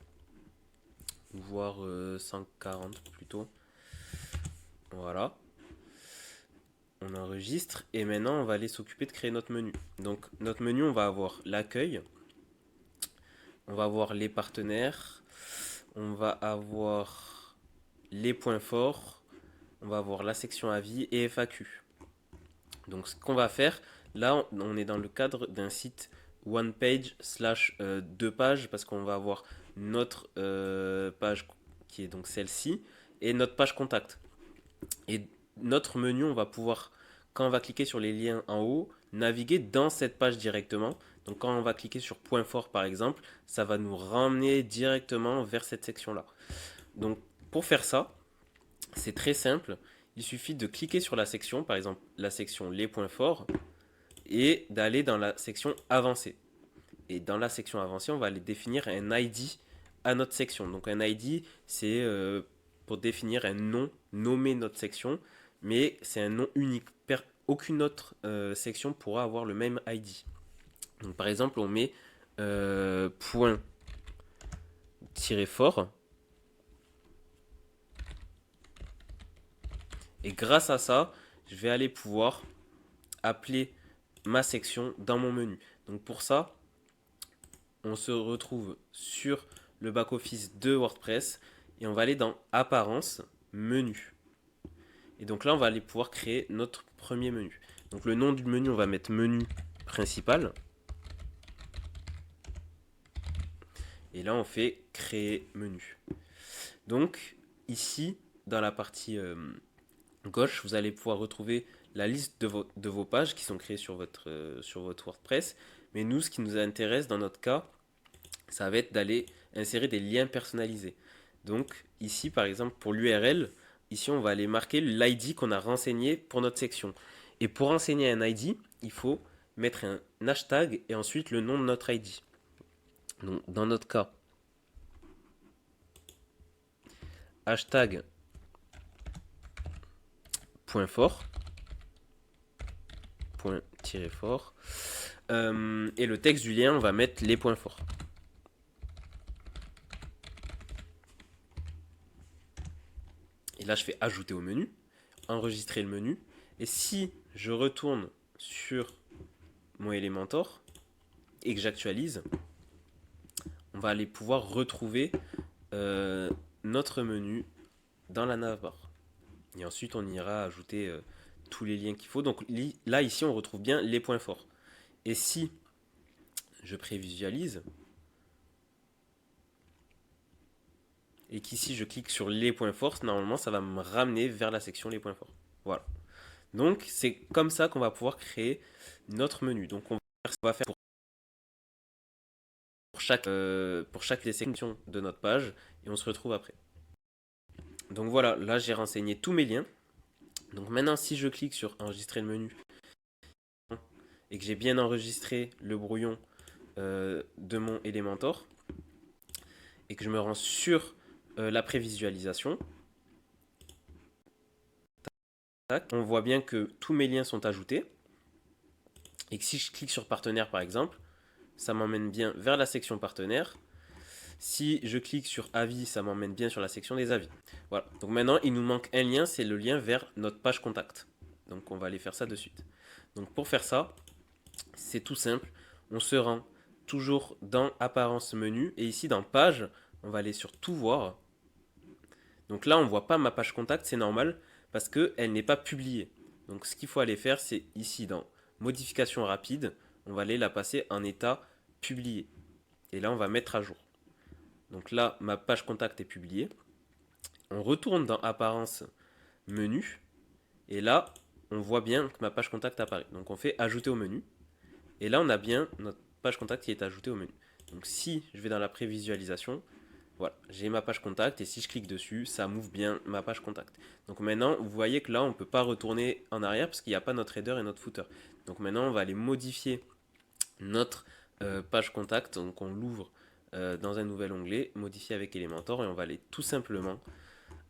voire 140 plutôt. Voilà. On enregistre et maintenant on va aller s'occuper de créer notre menu. Donc notre menu, on va avoir l'accueil, on va avoir les partenaires, on va avoir les points forts, on va avoir la section avis et FAQ. Donc ce qu'on va faire, là on est dans le cadre d'un site one page slash 2 pages parce qu'on va avoir notre page qui est donc celle-ci et notre page contact. Et notre menu, on va pouvoir, quand on va cliquer sur les liens en haut, naviguer dans cette page directement. Donc quand on va cliquer sur point fort par exemple, ça va nous ramener directement vers cette section-là. Donc pour faire ça, c'est très simple. Il suffit de cliquer sur la section, par exemple la section les points forts, et d'aller dans la section avancée. Et dans la section avancée, on va aller définir un ID à notre section. Donc un ID, c'est pour définir un nom, nommer notre section, mais c'est un nom unique. Aucune autre section pourra avoir le même ID. Donc par exemple, on met point tiré fort. Et grâce à ça, je vais aller pouvoir appeler ma section dans mon menu. Donc pour ça, on se retrouve sur le back-office de WordPress et on va aller dans Apparence, Menu. Et donc là, on va aller pouvoir créer notre premier menu. Donc le nom du menu, on va mettre Menu principal. Et là, on fait Créer menu. Donc ici, dans la partie gauche, vous allez pouvoir retrouver la liste de vos pages qui sont créées sur votre WordPress. Mais nous, ce qui nous intéresse dans notre cas, ça va être d'aller insérer des liens personnalisés. Donc ici, par exemple, pour l'URL, ici, on va aller marquer l'ID qu'on a renseigné pour notre section. Et pour renseigner un ID, il faut mettre un hashtag et ensuite le nom de notre ID. Donc dans notre cas, hashtag point fort, point tiré fort, et le texte du lien, on va mettre les points forts. Et là, je fais ajouter au menu, enregistrer le menu. Et si je retourne sur mon Elementor et que j'actualise, on va aller pouvoir retrouver notre menu dans la navbar. Et ensuite, on ira ajouter tous les liens qu'il faut. Donc là, ici, on retrouve bien les points forts. Et si je prévisualise, et qu'ici, je clique sur les points forts, normalement, ça va me ramener vers la section les points forts. Voilà. Donc, c'est comme ça qu'on va pouvoir créer notre menu. Donc, on va faire pour chaque des sections de notre page, et on se retrouve après. Donc voilà, là, j'ai renseigné tous mes liens. Donc maintenant, si je clique sur enregistrer le menu et que j'ai bien enregistré le brouillon de mon Elementor et que je me rends sur la prévisualisation, on voit bien que tous mes liens sont ajoutés et que si je clique sur partenaire par exemple, ça m'emmène bien vers la section partenaire. Si je clique sur avis, ça m'emmène bien sur la section des avis. Voilà, donc maintenant il nous manque un lien, c'est le lien vers notre page contact. Donc on va aller faire ça de suite. Donc pour faire ça, c'est tout simple, on se rend toujours dans apparence menu et ici dans page, on va aller sur tout voir. Donc là on ne voit pas ma page contact, c'est normal parce qu'elle n'est pas publiée. Donc ce qu'il faut aller faire, c'est ici dans modification rapide, on va aller la passer en état publié. Et là on va mettre à jour. Donc là ma page contact est publiée. On retourne dans apparence menu et là on voit bien que ma page contact apparaît. Donc on fait ajouter au menu. Et là, on a bien notre page contact qui est ajoutée au menu. Donc si je vais dans la prévisualisation, voilà, j'ai ma page contact et si je clique dessus, ça m'ouvre bien ma page contact. Donc maintenant, vous voyez que là, on ne peut pas retourner en arrière parce qu'il n'y a pas notre header et notre footer. Donc maintenant, on va aller modifier notre page contact. Donc on l'ouvre dans un nouvel onglet, modifier avec Elementor et on va aller tout simplement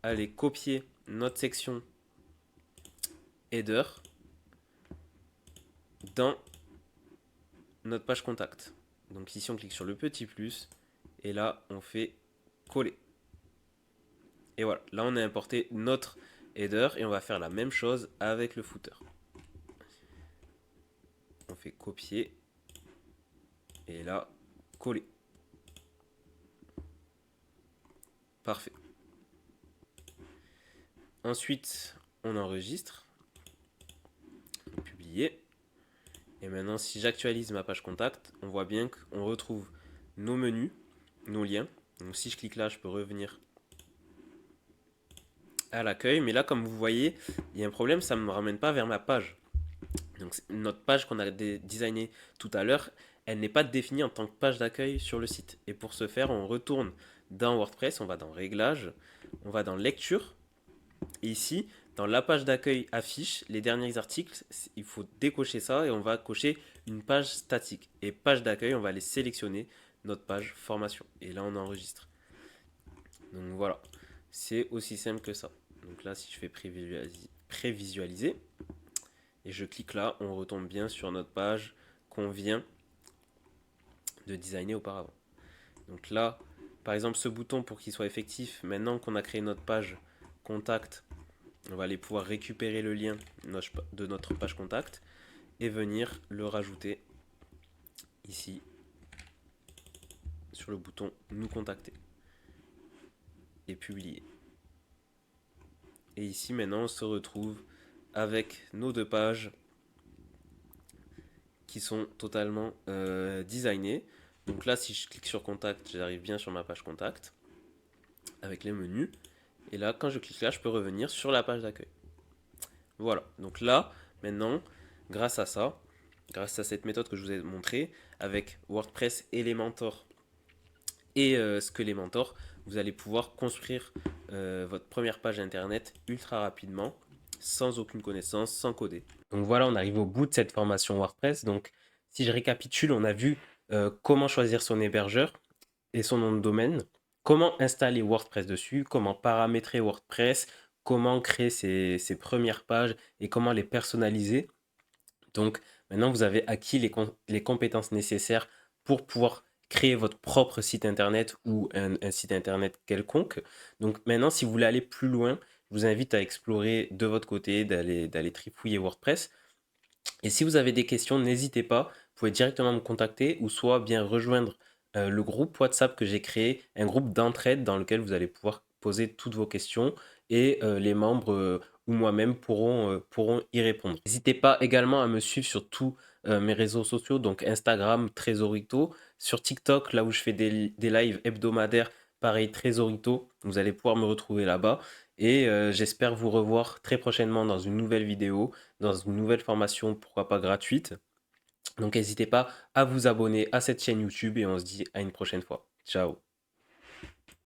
aller copier notre section header dans notre page contact. Donc ici on clique sur le petit plus et là on fait coller. Et voilà, là on a importé notre header et on va faire la même chose avec le footer. On fait copier et là coller. Parfait. Ensuite on enregistre, publier. Et maintenant si j'actualise ma page contact, on voit bien qu'on retrouve nos menus, nos liens. Donc si je clique là, je peux revenir à l'accueil. Mais là, comme vous voyez, il y a un problème, ça ne me ramène pas vers ma page. Donc notre page qu'on a designée tout à l'heure, elle n'est pas définie en tant que page d'accueil sur le site. Et pour ce faire, on retourne dans WordPress, on va dans Réglages, on va dans Lecture. Et ici, dans la page d'accueil affiche, les derniers articles, il faut décocher ça et on va cocher une page statique. Et page d'accueil, on va aller sélectionner notre page formation. Et là, on enregistre. Donc voilà, c'est aussi simple que ça. Donc là, si je fais prévisualiser et je clique là, on retombe bien sur notre page qu'on vient de designer auparavant. Donc là, par exemple, ce bouton pour qu'il soit effectif, maintenant qu'on a créé notre page contact, on va aller pouvoir récupérer le lien de notre page contact et venir le rajouter ici sur le bouton nous contacter et publier. Et ici maintenant on se retrouve avec nos deux pages qui sont totalement designées. Donc là si je clique sur contact, j'arrive bien sur ma page contact avec les menus. Et là quand je clique là, je peux revenir sur la page d'accueil. Voilà, donc là maintenant grâce à ça, grâce à cette méthode que je vous ai montrée, avec WordPress, Elementor et Elementor, vous allez pouvoir construire votre première page internet ultra rapidement, sans aucune connaissance, sans coder. Donc voilà, on arrive au bout de cette formation WordPress. Donc si je récapitule, on a vu comment choisir son hébergeur et son nom de domaine, comment installer WordPress dessus, comment paramétrer WordPress, comment créer ses premières pages et comment les personnaliser. Donc maintenant, vous avez acquis les compétences nécessaires pour pouvoir créer votre propre site internet ou un site internet quelconque. Donc maintenant, si vous voulez aller plus loin, je vous invite à explorer de votre côté, d'aller trifouiller WordPress. Et si vous avez des questions, n'hésitez pas, vous pouvez directement me contacter ou soit bien rejoindre le groupe WhatsApp que j'ai créé, un groupe d'entraide dans lequel vous allez pouvoir poser toutes vos questions et les membres ou moi-même pourront y répondre. N'hésitez pas également à me suivre sur tous mes réseaux sociaux, donc Instagram, Trésorito, sur TikTok, là où je fais des lives hebdomadaires, pareil, Trésorito, vous allez pouvoir me retrouver là-bas. Et j'espère vous revoir très prochainement dans une nouvelle vidéo, dans une nouvelle formation, pourquoi pas gratuite. Donc n'hésitez pas à vous abonner à cette chaîne YouTube et on se dit à une prochaine fois. Ciao.